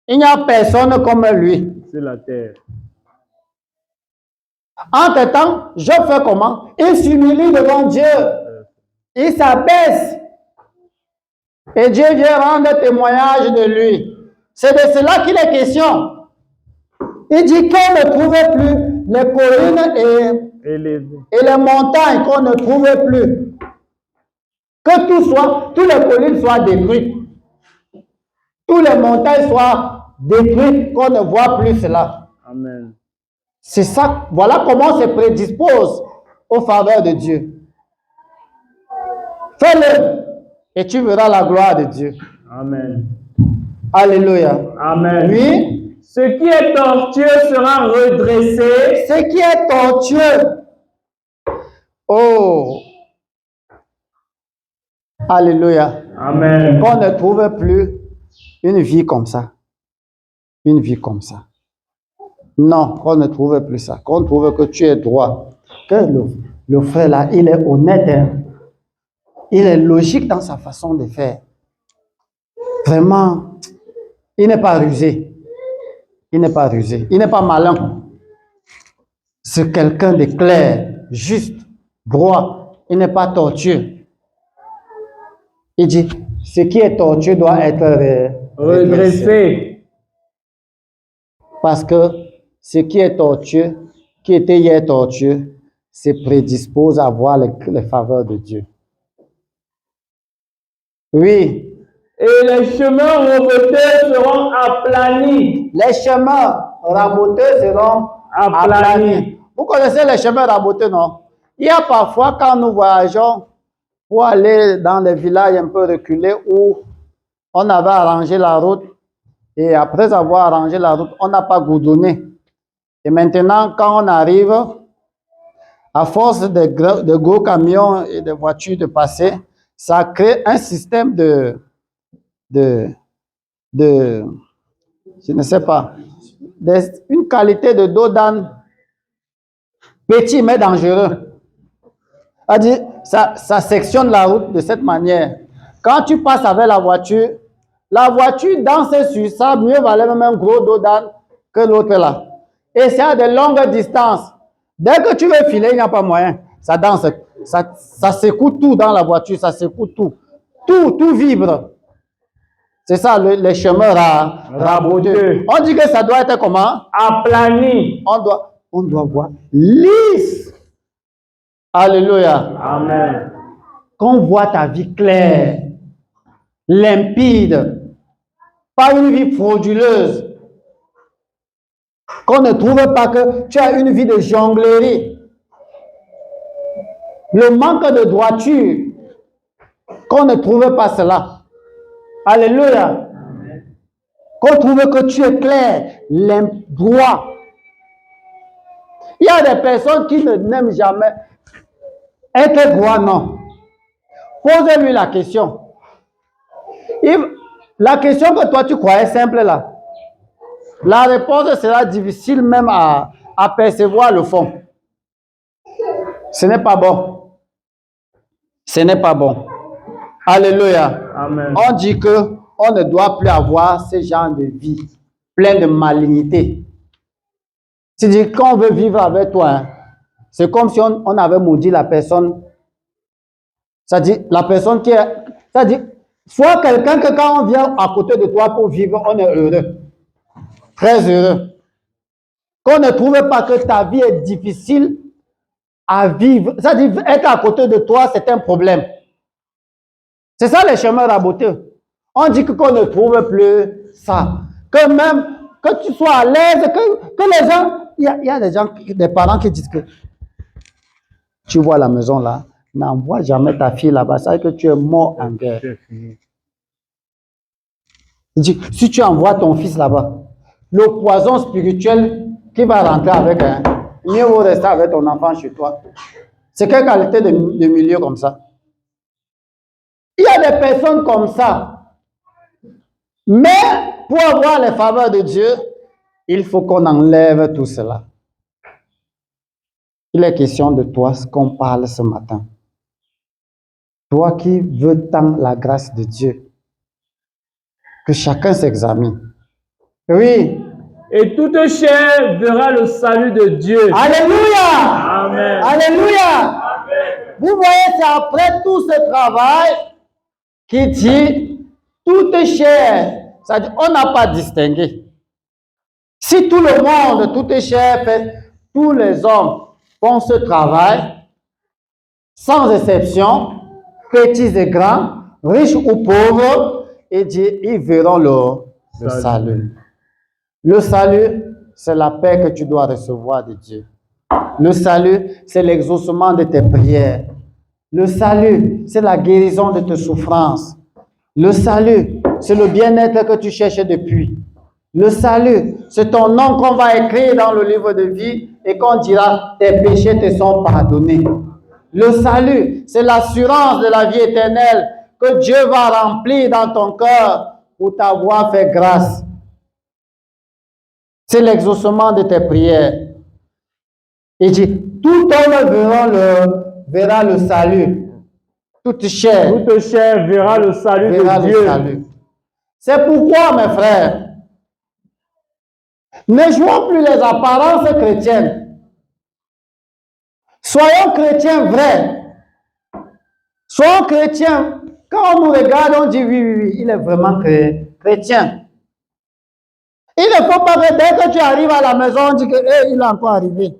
Il n'y a personne comme lui. Sur la terre. Entre-temps, Job fait comment? Il s'humilie devant Dieu. Il s'abaisse. Et Dieu vient rendre témoignage de lui. C'est de cela qu'il est question. Il dit qu'on ne trouvait plus les collines et les montagnes qu'on ne trouvait plus. Que tous les collines soient détruites. Tous les montagnes soient détruites, qu'on ne voit plus cela. Amen. C'est ça, voilà comment on se prédispose aux faveurs de Dieu. Fais-le et tu verras la gloire de Dieu. Amen. Alléluia. Amen. Oui. Ce qui est tortueux sera redressé. Ce qui est tortueux. Oh. Alléluia. Amen. Qu'on ne trouve plus une vie comme ça. Une vie comme ça. Non, qu'on ne trouve plus ça. Qu'on trouve que tu es droit. Que le frère là, il est honnête. Hein? Il est logique dans sa façon de faire. Vraiment, il n'est pas rusé. Il n'est pas rusé. Il n'est pas malin. C'est quelqu'un de clair, juste, droit. Il n'est pas tortueux. Il dit, ce qui est tortueux doit être Redressé. Parce que ce qui est tortueux, qui était hier tortueux, se prédispose à voir les faveurs de Dieu. Oui. Et les chemins raboteux seront aplanis. Les chemins raboteux seront aplanis. Vous connaissez les chemins raboteux, non? Il y a parfois, quand nous voyageons pour aller dans les villages un peu reculés où on avait arrangé la route et après avoir arrangé la route, on n'a pas goudronné. Et maintenant, quand on arrive, à force de gros camions et de voitures de passer, ça crée un système je ne sais pas, une qualité de dos d'âne petit mais dangereux. C'est-à-dire, ça sectionne la route de cette manière. Quand tu passes avec la voiture danse sur ça, mieux valait même un gros dos d'âne que l'autre là. Et c'est à de longues distances. Dès que tu veux filer, il n'y a pas moyen. Ça danse, ça secoue tout dans la voiture, ça secoue tout. Tout vibre. C'est ça, les chemins raboteux. On dit que ça doit être comment? Aplani. On doit voir lisse. Alléluia. Amen. Qu'on voit ta vie claire, limpide, pas une vie frauduleuse. Qu'on ne trouve pas que tu as une vie de jonglerie. Le manque de droiture. Qu'on ne trouve pas cela. Alléluia. Qu'on trouve que tu es clair, droit. Il y a des personnes qui n'aiment jamais être droit, non. Posez-lui la question. La question que toi tu croyais simple là, la réponse sera difficile même à percevoir le fond. Ce n'est pas bon. Ce n'est pas bon. Alléluia. Amen. On dit que on ne doit plus avoir ce genre de vie plein de malignité. C'est-à-dire qu'on veut vivre avec toi, hein, c'est comme si on avait maudit la personne. C'est-à-dire la personne qui est... C'est-à-dire, soit quelqu'un que quand on vient à côté de toi pour vivre, on est heureux. Très heureux. Qu'on ne trouve pas que ta vie est difficile à vivre. C'est-à-dire, être à côté de toi, c'est un problème. C'est ça les chemins raboteux. On dit qu'on ne trouve plus ça. Que même, que tu sois à l'aise, que les gens... Il y a des gens, des parents qui disent que tu vois la maison là, n'envoie jamais ta fille là-bas, ça veut dire que tu es mort en guerre. Il dit, si tu envoies ton fils là-bas, le poison spirituel qui va rentrer avec, mieux vaut rester avec ton enfant chez toi. C'est quelle qualité de milieu comme ça? Il y a des personnes comme ça. Mais pour avoir les faveurs de Dieu, il faut qu'on enlève tout cela. Il est question de toi, ce qu'on parle ce matin. Toi qui veux tant la grâce de Dieu, que chacun s'examine. Oui. Et toute chair verra le salut de Dieu. Alléluia. Amen. Alléluia. Amen. Vous voyez, c'est après tout ce travail qui dit toute chair. C'est-à-dire, on n'a pas distingué. Si tout le monde, toute chair, fait, tous les hommes font ce travail, sans exception, petits et grands, riches ou pauvres, et dit, ils verront le salut. Le salut, c'est la paix que tu dois recevoir de Dieu. Le salut, c'est l'exaucement de tes prières. Le salut, c'est la guérison de tes souffrances. Le salut, c'est le bien-être que tu cherches depuis. Le salut, c'est ton nom qu'on va écrire dans le livre de vie et qu'on dira, tes péchés te sont pardonnés. Le salut, c'est l'assurance de la vie éternelle que Dieu va remplir dans ton cœur pour t'avoir fait grâce. C'est l'exaucement de tes prières. Il dit, tout homme verra le salut. Toute chair verra le salut de Dieu. C'est pourquoi, mes frères, ne jouons plus les apparences chrétiennes. Soyons chrétiens vrais. Soyons chrétiens. Quand on nous regarde, on dit oui, il est vraiment chrétien. Il ne faut pas que dès que tu arrives à la maison, on dit que il est encore arrivé.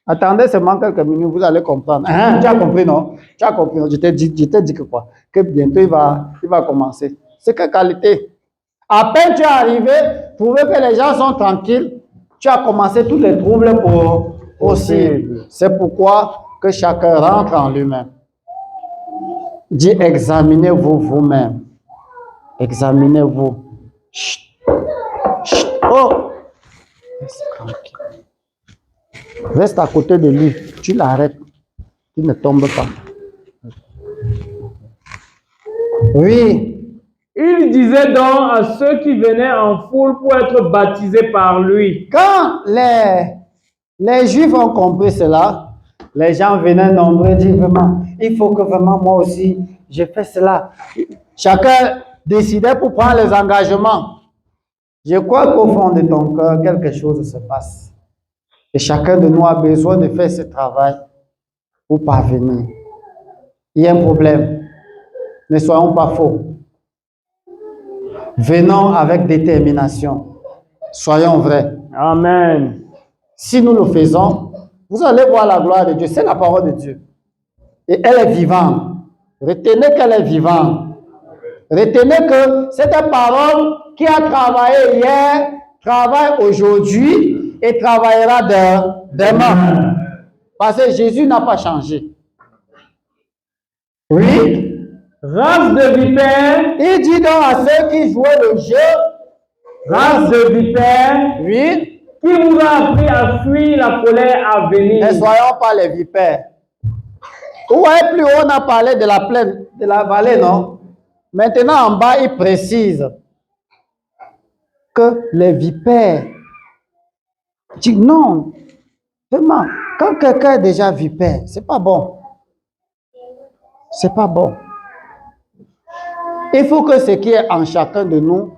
Attendez seulement quelques minutes, vous allez comprendre. Tu as compris, non? Tu as compris, non? Je t'ai dit que quoi? Que bientôt il va commencer. C'est quelle qualité? À peine tu es arrivé, trouver que les gens sont tranquilles, tu as commencé tous les troubles possibles. C'est pourquoi que chacun rentre en lui-même. Dis, examinez-vous vous-même. Examinez-vous. Chut. Chut. Oh! Reste tranquille. Reste à côté de lui. Tu l'arrêtes. Il ne tombe pas. Oui. Il disait donc à ceux qui venaient en foule pour être baptisés par lui. Quand les Juifs ont compris cela, les gens venaient nombreux dire vraiment, il faut que vraiment moi aussi, je fais cela. Chacun décidait pour prendre les engagements. Je crois qu'au fond de ton cœur, quelque chose se passe. Et chacun de nous a besoin de faire ce travail pour parvenir. Il y a un problème. Ne soyons pas faux. Venons avec détermination. Soyons vrais. Amen. Si nous le faisons, vous allez voir la gloire de Dieu. C'est la parole de Dieu. Et elle est vivante. Retenez qu'elle est vivante. Retenez que cette parole qui a travaillé hier, travaille aujourd'hui et travaillera demain. Parce que Jésus n'a pas changé. Oui. Race de vipères. Il dit donc à ceux qui jouaient le jeu, race de vipères. Oui. Qui vous a appris à fuir la colère à venir? Ne soyons pas les vipères. Vous voyez, plus haut, on a parlé de la plaine, de la vallée, non? Maintenant, en bas, il précise que les vipères. Dit non, vraiment, quand quelqu'un est déjà vipère, c'est pas bon. C'est pas bon. Il faut que ce qui est en chacun de nous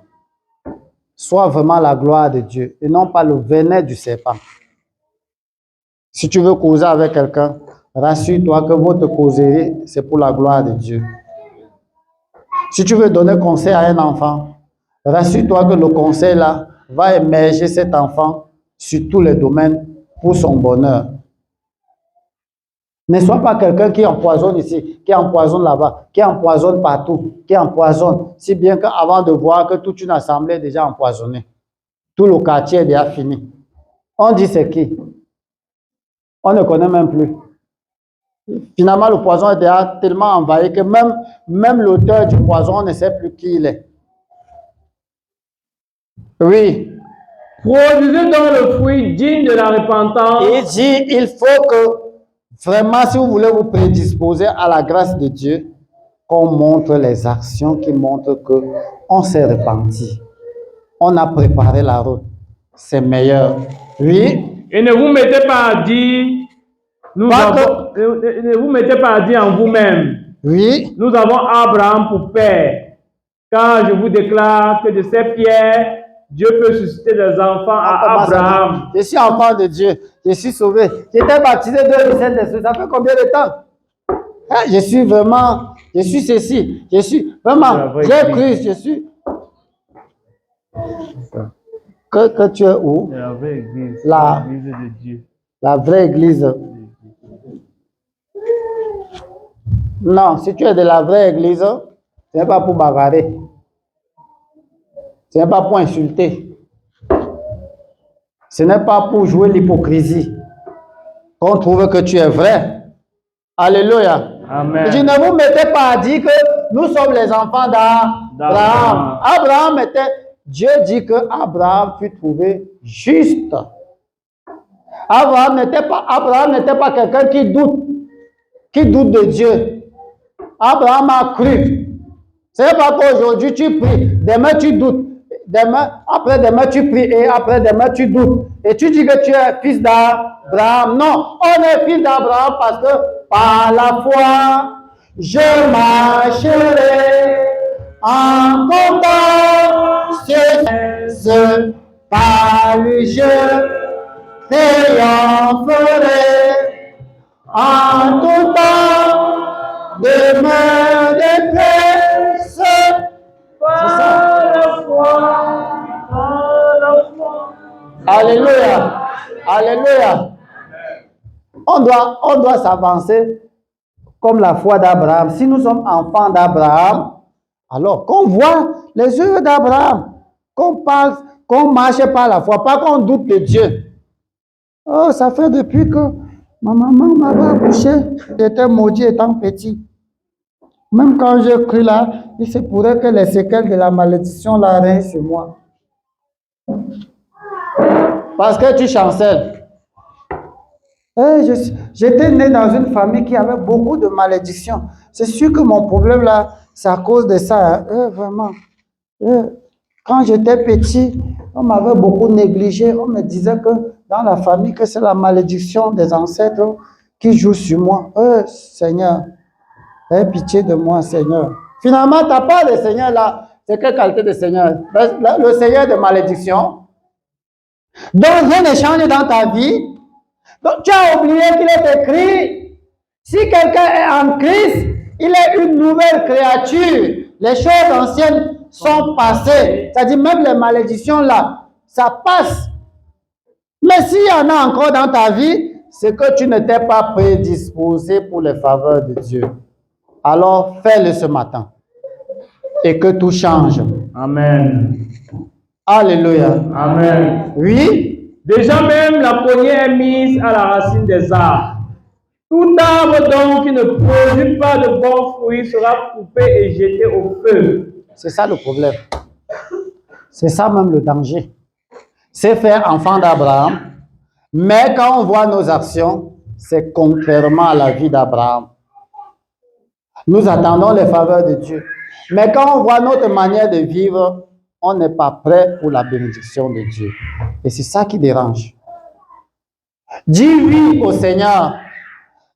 soit vraiment la gloire de Dieu et non pas le venin du serpent. Si tu veux causer avec quelqu'un, rassure-toi que votre causerie, c'est pour la gloire de Dieu. Si tu veux donner conseil à un enfant, rassure-toi que le conseil là va émerger cet enfant sur tous les domaines pour son bonheur. Ne sois pas quelqu'un qui empoisonne ici, qui empoisonne là-bas, qui empoisonne partout, qui empoisonne, si bien qu'avant de voir que toute une assemblée est déjà empoisonnée, tout le quartier est déjà fini. On dit c'est qui? On ne connaît même plus. Finalement, le poison est déjà tellement envahi que même l'auteur du poison, on ne sait plus qui il est. Oui. Produisez donc le fruit digne de la repentance. Il dit, il faut que, vraiment, si vous voulez vous prédisposer à la grâce de Dieu, qu'on montre les actions qui montrent qu'on s'est repenti. On a préparé la route. C'est meilleur. Oui. Et ne vous mettez pas à dire, ne vous mettez pas à dire en vous-même. Oui. Nous avons Abraham pour père. Car je vous déclare que de ces pierres, Dieu peut susciter des enfants à Abraham. Je suis enfant de Dieu. Je suis sauvé. J'étais baptisé de Saint-Esprit. Ça fait combien de temps? Je suis vraiment, je suis ceci. Je suis vraiment, j'ai cru, je suis. Que tu es où? La vraie église. L'église de Dieu. La vraie église. Non, si tu es de la vraie église, ce n'est pas pour bavarder. Ce n'est pas pour insulter. Ce n'est pas pour jouer l'hypocrisie. Qu'on trouve que tu es vrai. Alléluia. Amen. Je dis, ne vous mettez pas à dire que nous sommes les enfants d'Abraham. Abraham était... Dieu dit que Abraham fut trouvé juste. Abraham n'était pas quelqu'un qui doute de Dieu. Abraham a cru. Ce n'est pas qu'aujourd'hui tu pries, demain tu doutes, après-demain tu pries et après-demain tu doutes. Et tu dis que tu es fils d'Abraham. Non, on est fils d'Abraham parce que par la foi, je marcherai en comptant ce par lui je triompherai en tout temps de ma détresse. C'est ça. Alléluia. Alléluia. On doit s'avancer comme la foi d'Abraham. Si nous sommes enfants d'Abraham, alors qu'on voit les œuvres d'Abraham, qu'on parle, qu'on marche par la foi, pas qu'on doute de Dieu. Oh, ça fait depuis que ma maman m'avait accouché, j'étais maudit étant petit. Même quand j'ai cru là, il se pourrait que les séquelles de la malédiction là règnent sur moi. Parce que tu chancelles. J'étais né dans une famille qui avait beaucoup de malédictions. C'est sûr que mon problème là, c'est à cause de ça. Hein. Vraiment. Quand j'étais petit, on m'avait beaucoup négligé. On me disait que dans la famille, que c'est la malédiction des ancêtres qui joue sur moi. Seigneur, aie pitié de moi, Seigneur. Finalement, tu n'as pas de Seigneur là. C'est quelle qualité de Seigneur? Le Seigneur de malédiction. Donc, rien ne change dans ta vie. Donc, tu as oublié qu'il est écrit, si quelqu'un est en Christ, il est une nouvelle créature. Les choses anciennes sont passées. C'est-à-dire, même les malédictions là, ça passe. Mais s'il y en a encore dans ta vie, c'est que tu n'étais pas prédisposé pour les faveurs de Dieu. Alors, fais-le ce matin. Et que tout change. Amen. Alléluia. Amen. Oui. Déjà même, la poignée est mise à la racine des arbres. Tout arbre donc qui ne produit pas de bons fruits sera coupé et jeté au feu. C'est ça le problème. C'est ça même le danger. C'est faire enfant d'Abraham. Mais quand on voit nos actions, c'est contrairement à la vie d'Abraham. Nous attendons les faveurs de Dieu. Mais quand on voit notre manière de vivre, on n'est pas prêt pour la bénédiction de Dieu. Et c'est ça qui dérange. Dis oui au Seigneur.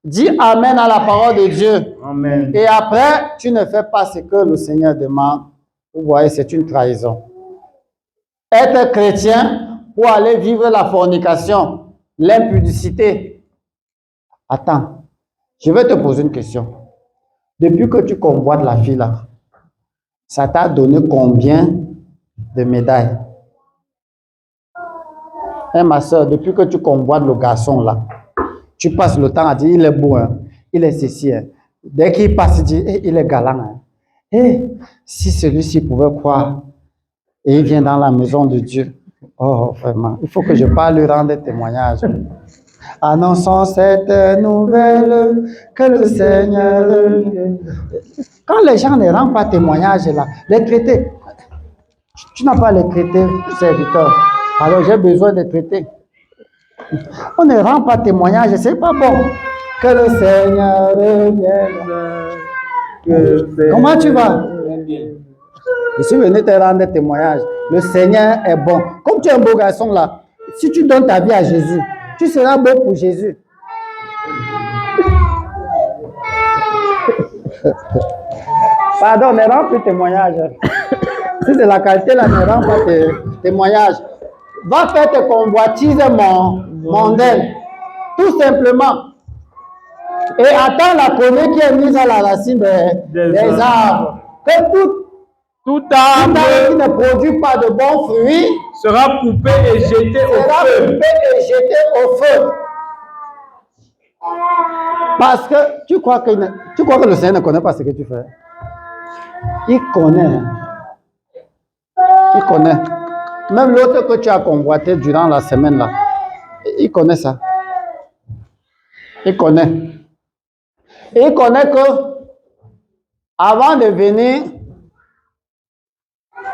Dis amen à la parole de Dieu. Amen. Et après, tu ne fais pas ce que le Seigneur demande. Vous voyez, c'est une trahison. Être chrétien pour aller vivre la fornication, l'impudicité. Attends, je vais te poser une question. Depuis que tu convoites la fille là, ça t'a donné combien de médailles? Hein, ma soeur, depuis que tu convoites le garçon là, tu passes le temps à dire, il est beau, hein, il est ceci. Hein. Dès qu'il passe, il dit, il est galant. Hein. Si celui-ci pouvait croire, et il vient dans la maison de Dieu. Oh, vraiment, il faut que je parle, lui rendre témoignage. Annonçons cette nouvelle que le Seigneur... Quand les gens ne rendent pas témoignage là, les traités, tu n'as pas les traités serviteurs. Alors j'ai besoin de traités. On ne rend pas témoignage, c'est pas bon. Que le Seigneur revienne. Comment tu vas? Je suis venu te rendre témoignage. Le Seigneur est bon. Comme tu es un beau garçon là, si tu donnes ta vie à Jésus, tu seras beau pour Jésus. Pardon, ne rends plus témoignage. Si c'est la qualité là, ne rends pas témoignage. Va faire tes convoitises mondaines. Tout simplement. Et attends la poignée qui est mise à la racine des arbres. Que tout arbre qui ne produit pas de bons fruits sera coupé et jeté au feu. Parce que tu crois que le Seigneur ne connaît pas ce que tu fais. Il connaît. Il connaît. Même l'autre que tu as convoité durant la semaine là, il connaît ça. Il connaît. Et il connaît que avant de venir,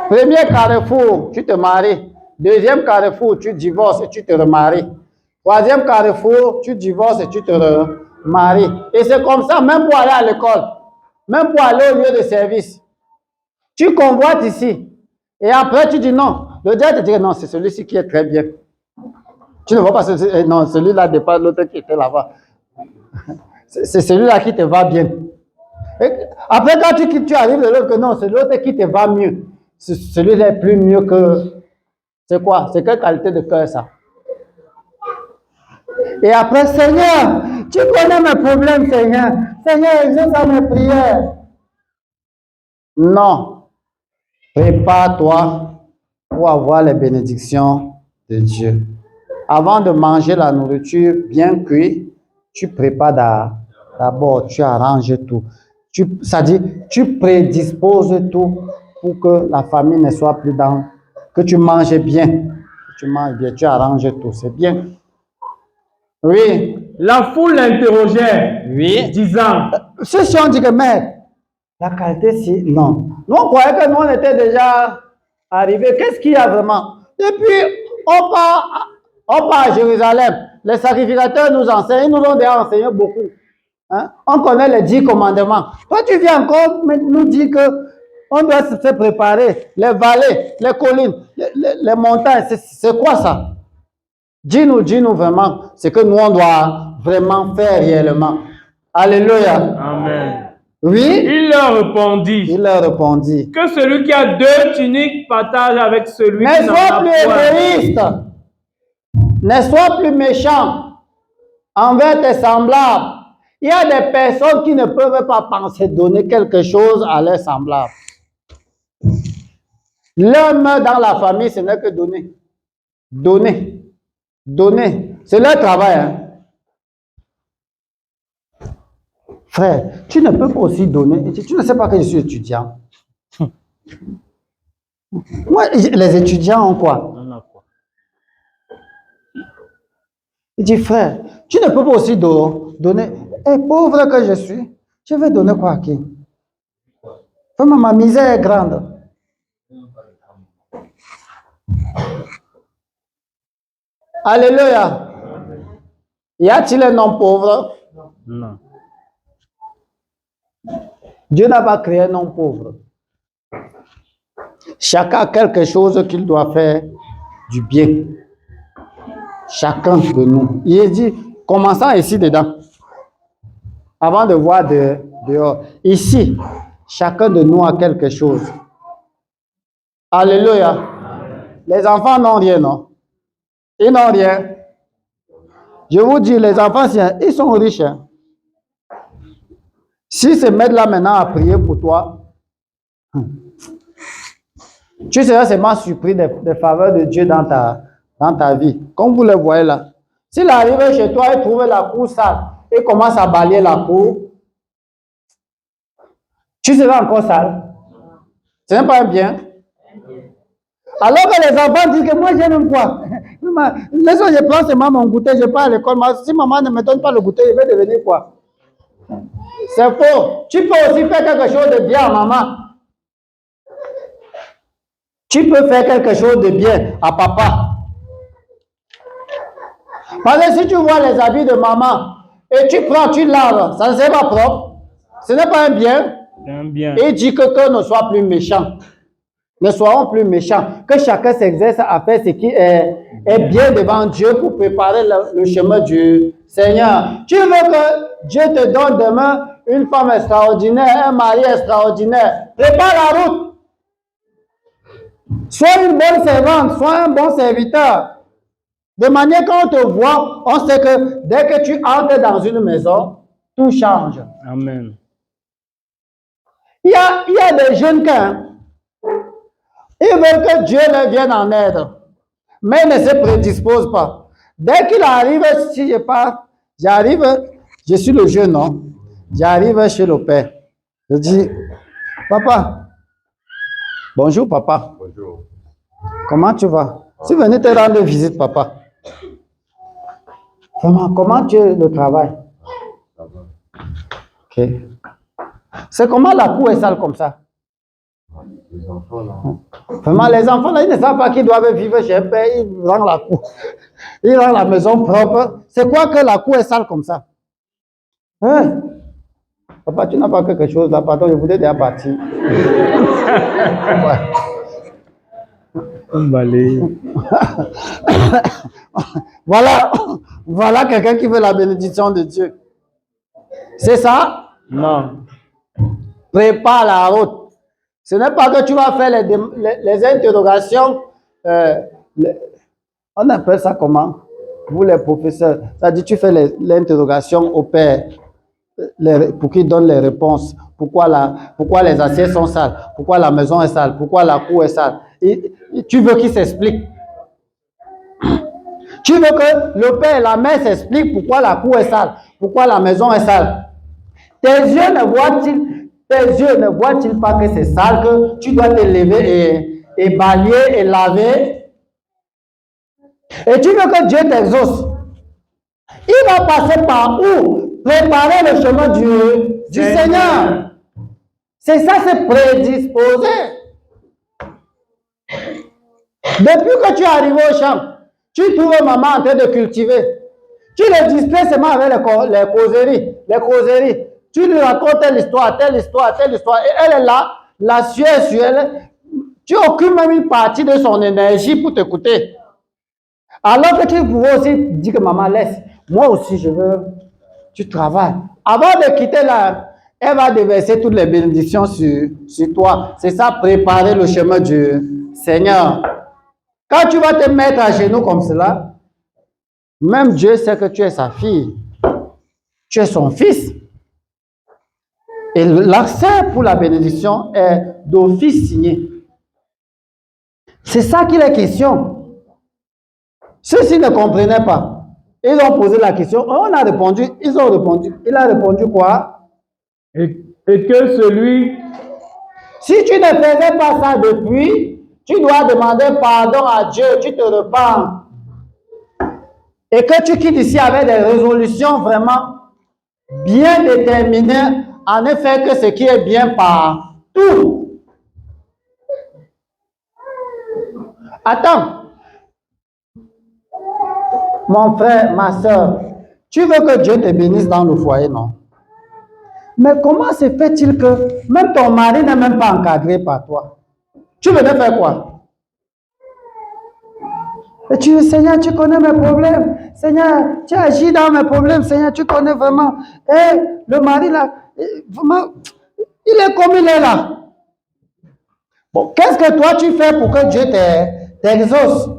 premier carrefour, tu te maries. Deuxième carrefour, tu divorces et tu te remaries. Troisième carrefour, tu divorces et tu te remaries. Et c'est comme ça, même pour aller à l'école, même pour aller au lieu de service. Tu convoites ici. Et après, tu dis non. Le diable te dit non, c'est celui-ci qui est très bien. Tu ne vois pas non, celui-là dépasse l'autre qui était là-bas. C'est celui-là qui te va bien. Et après, quand tu arrives de l'autre, que non, c'est l'autre qui te va mieux. Celui-là est plus mieux que... C'est quoi? C'est quelle qualité de cœur ça? Et après, Seigneur, tu connais mes problèmes, Seigneur. Seigneur, exauce à mes prières. Non. Prépare-toi pour avoir les bénédictions de Dieu. Avant de manger la nourriture bien cuite, tu prépares d'abord, tu arranges tout. Ça dit, tu prédisposes tout pour que la famille ne soit plus dans... Que tu manges bien. Tu manges bien, tu arranges tout. C'est bien. Oui. La foule l'interrogeait, disant, Ceux-ci ont dit que, mais, la qualité, si... Non. Nous, on croyait que nous, on était déjà arrivés. Qu'est-ce qu'il y a vraiment? Depuis, on part à Jérusalem. Les sacrificateurs nous enseignent. Ils nous ont déjà enseigné beaucoup. Hein? On connaît les 10 commandements. Toi, tu viens encore nous dire que on doit se préparer. Les vallées, les collines, les montagnes. C'est quoi ça? Dis-nous vraiment ce que nous, on doit vraiment faire réellement. Alléluia. Amen. Oui. Il leur répondit que celui qui a 2 tuniques partage avec celui qui n'en a pas. Ne sois plus égoïste. Ne sois plus méchant envers tes semblables. Il y a des personnes qui ne peuvent pas penser donner quelque chose à leurs semblables. L'homme dans la famille, ce n'est que donner. Donner. Donner. C'est leur travail. Hein? Frère, tu ne peux pas aussi donner. Tu ne sais pas que je suis étudiant. Moi, les étudiants ont quoi? Il dit, frère, tu ne peux pas aussi donner. Et pauvre que je suis, je vais donner quoi à qui? Vraiment, ma misère est grande. Alléluia. Y a-t-il un homme pauvre? Non. Dieu n'a pas créé un homme pauvre. Chacun a quelque chose qu'il doit faire du bien. Chacun de nous. Il dit, commençons ici dedans. Avant de voir dehors. Ici, chacun de nous a quelque chose. Alléluia. Les enfants n'ont rien, non? Ils n'ont rien. Je vous dis, les enfants, ils sont riches. Hein? S'ils se mettent là maintenant à prier pour toi, tu seras seulement surpris des faveurs de Dieu dans ta vie. Comme vous le voyez là. S'il arrive chez toi et trouve la cour sale et commence à balayer la cour, tu seras encore sale. Ce n'est pas un bien. Alors que les enfants disent que moi j'aime quoi? Laisse-moi, je prends seulement mon goûter, je pars à l'école. Si maman ne me donne pas le goûter, je vais devenir quoi? C'est faux. Tu peux aussi faire quelque chose de bien à maman. Tu peux faire quelque chose de bien à papa. Parce que si tu vois les habits de maman et tu prends, tu laves, ça ne sera pas propre. Ce n'est pas un bien. Un bien. Et il dit que ne sois plus méchant. Ne soyons plus méchants. Que chacun s'exerce à faire ce qui est bien devant Dieu pour préparer le chemin du Seigneur. Tu veux que Dieu te donne demain une femme extraordinaire, un mari extraordinaire. Prépare la route. Sois une bonne servante, sois un bon serviteur. De manière qu'on te voit, on sait que dès que tu entres dans une maison, tout change. Amen. Il y a des jeunes qui ils veulent que Dieu leur vienne en aide, mais ils ne se prédisposent pas. Dès qu'il arrive, si je pars, je Je suis le jeune, non? J'arrive chez le père. Je dis, papa, bonjour papa. Bonjour. Comment tu vas? Je suis venu te rendre visite, papa. Comment tu es le travail? Ça va. Ok. C'est comment la cour est sale comme ça? Les enfants là. Vraiment, les enfants là, ils ne savent pas qu'ils doivent vivre chez un père, ils rendent la cour. Ils rendent la maison propre. C'est quoi que la cour est sale comme ça? Hein? Papa, tu n'as pas quelque chose là, pardon, je voulais déjà partir. Ouais. Voilà quelqu'un qui veut la bénédiction de Dieu. C'est ça? Non. Prépare la route. Ce n'est pas que tu vas faire les interrogations. On appelle ça comment? Vous les professeurs. Ça dit tu fais l'interrogation au père pour qu'il donne les réponses. Pourquoi les assiettes sont sales? Pourquoi la maison est sale? Pourquoi la cour est sale? Tu veux qu'il s'explique. Tu veux que le père et la mère s'expliquent pourquoi la cour est sale? Pourquoi la maison est sale? Tes yeux ne voient-ils pas que c'est sale, que tu dois te lever et balayer et laver? Et tu veux que Dieu t'exauce? Il va passer par où? Préparer le chemin du Seigneur. C'est ça, c'est prédisposer. Depuis que tu es arrivé au champ, tu trouves maman en train de cultiver. Tu le distrais seulement avec les causeries. Tu lui racontes telle histoire. Et elle est là, la sueur sur elle. Tu occupes même une partie de son énergie pour t'écouter. Alors que tu pouvais aussi dire que maman laisse. Moi aussi, je veux. Tu travailles. Avant de quitter là, elle va déverser toutes les bénédictions sur toi. C'est ça, préparer le chemin du Seigneur. Quand tu vas te mettre à genoux comme cela, même Dieu sait que tu es sa fille. Tu es son fils. Et l'accès pour la bénédiction est d'office signé. C'est ça qu'il est question. Ceux-ci ne comprenaient pas. Ils ont posé la question. On a répondu. Ils ont répondu. Il a répondu quoi? Et que celui... Si tu ne faisais pas ça depuis, tu dois demander pardon à Dieu. Tu te repens. Et que tu quittes ici avec des résolutions vraiment bien déterminées, en effet, que ce qui est bien partout. Attends. Mon frère, ma soeur, tu veux que Dieu te bénisse dans le foyer, non? Mais comment se fait-il que même ton mari n'est même pas encadré par toi? Tu venais faire quoi? Et tu dis, Seigneur, tu connais mes problèmes. Seigneur, tu agis dans mes problèmes. Seigneur, tu connais vraiment. Et le mari, là, vraiment, il est comme il est là. Bon, qu'est-ce que toi, tu fais pour que Dieu t'exauce?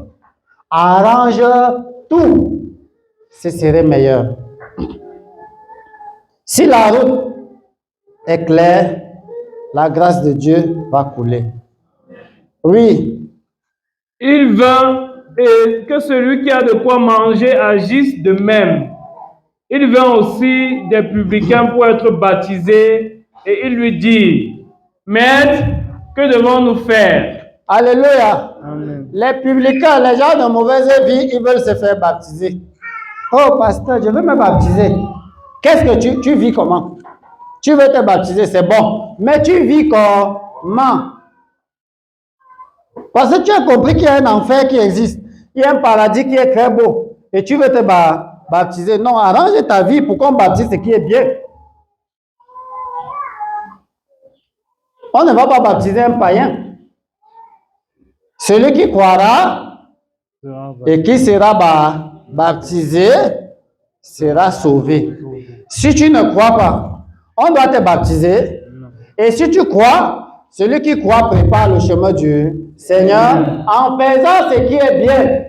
Arrange tout. Ce serait meilleur. Si la route est claire, la grâce de Dieu va couler. Oui. Il vint et que celui qui a de quoi manger agisse de même. Il vint aussi des publicains pour être baptisés et il lui dit, Maître, que devons-nous faire? Alléluia. Amen. Les publicains, les gens de mauvaise vie, ils veulent se faire baptiser. Oh, pasteur, je veux me baptiser. Qu'est-ce que tu vis comment? Tu veux te baptiser, c'est bon. Mais tu vis comment? Parce que tu as compris qu'il y a un enfer qui existe. Il y a un paradis qui est très beau. Et tu veux te baptiser. Non, arrange ta vie pour qu'on baptise ce qui est bien. On ne va pas baptiser un païen. Celui qui croira et qui sera baptisé sera sauvé. Si tu ne crois pas, on doit te baptiser. Et si tu crois, celui qui croit prépare le chemin du Seigneur en faisant ce qui est bien.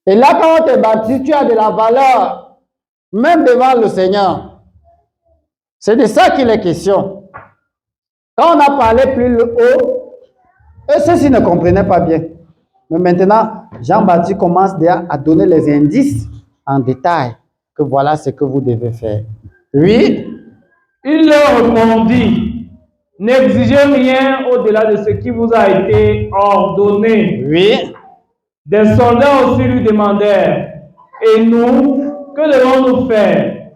Et là, quand on te baptise, tu as de la valeur, même devant le Seigneur. C'est de ça qu'il est question. Quand on a parlé plus haut, eux, ceux-ci ne comprenaient pas bien. Mais maintenant, Jean-Baptiste commence déjà à donner les indices en détail. que voilà ce que vous devez faire. Oui, Il leur répondit, n'exigez rien au-delà de ce qui vous a été ordonné. oui. Des soldats aussi lui demandèrent, et nous, que devons-nous faire?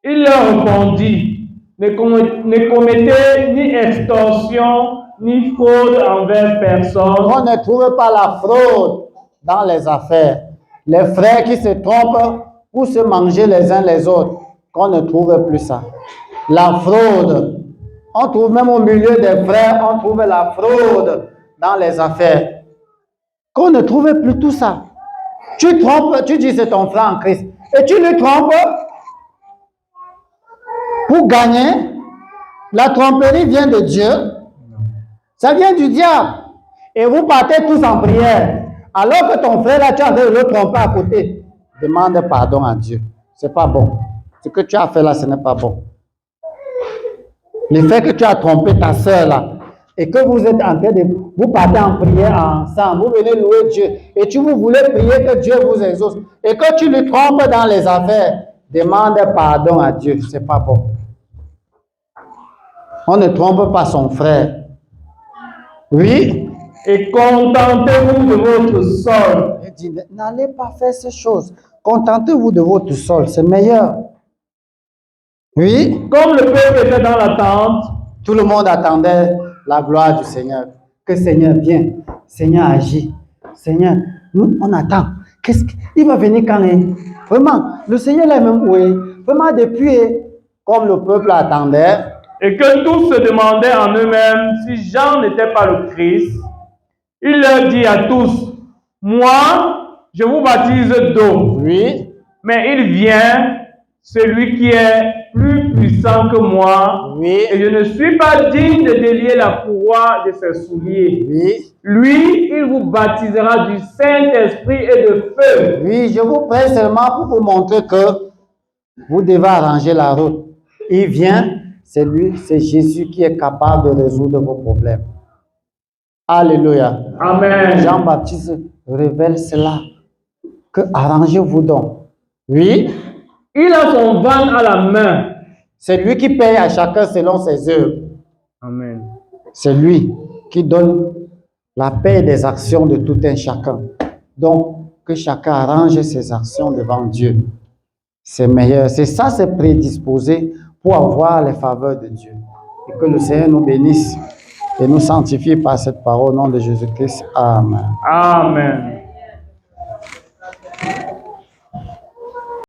Il leur répondit, ne commettez ni extorsion, ni fraude envers personne. On ne trouve pas la fraude dans les affaires. Les frères qui se trompent pour se manger les uns les autres, qu'on ne trouve plus ça. La fraude, on trouve même au milieu des frères, on trouve la fraude dans les affaires. Qu'on ne trouve plus tout ça. Tu trompes, tu dis c'est ton frère en Christ. Et tu le trompes pour gagner. La tromperie vient de Dieu. Ça vient du diable. Et vous partez tous en prière. Alors que ton frère là, tu es en train de le tromper à côté. Demande pardon à Dieu. C'est pas bon. Ce que tu as fait là, ce n'est pas bon. Le fait que tu as trompé ta soeur là, et que vous êtes en train de, vous partez en prière ensemble, vous venez louer Dieu, et vous voulez prier que Dieu vous exauce, et que tu le trompes dans les affaires, demande pardon à Dieu. C'est pas bon. On ne trompe pas son frère. Oui. Et contentez-vous de votre sol. Il dit, n'allez pas faire ces choses. Contentez-vous de votre sol, c'est meilleur. Oui. Comme le peuple était dans l'attente, Tout le monde attendait la gloire du Seigneur. Que Seigneur vienne, Seigneur agit. Seigneur, nous, on attend. Il va venir quand même? Vraiment, le Seigneur est même où est? Vraiment, depuis, comme le peuple attendait, et que tous se demandaient en eux-mêmes si Jean n'était pas le Christ, il leur dit à tous, moi, je vous baptise d'eau, oui, mais il vient, celui qui est plus puissant que moi, oui, et je ne suis pas digne de délier la courroie de ses souliers. oui, Lui, il vous baptisera du Saint-Esprit et de feu. oui, je vous prie seulement pour vous montrer que vous devez arranger la route. Il vient, c'est lui, c'est Jésus qui est capable de résoudre vos problèmes. Alléluia. Amen. Jean-Baptiste révèle cela. Que arrangez-vous donc. Oui, Il a son van à la main. c'est lui qui paye à chacun selon ses œuvres. Amen. C'est lui qui donne la paix des actions de tout un chacun. Donc, que chacun arrange ses actions devant Dieu. C'est meilleur. C'est ça, c'est prédisposé pour avoir les faveurs de Dieu. Et que le Seigneur nous bénisse et nous sanctifie par cette parole au nom de Jésus-Christ. Amen. Amen.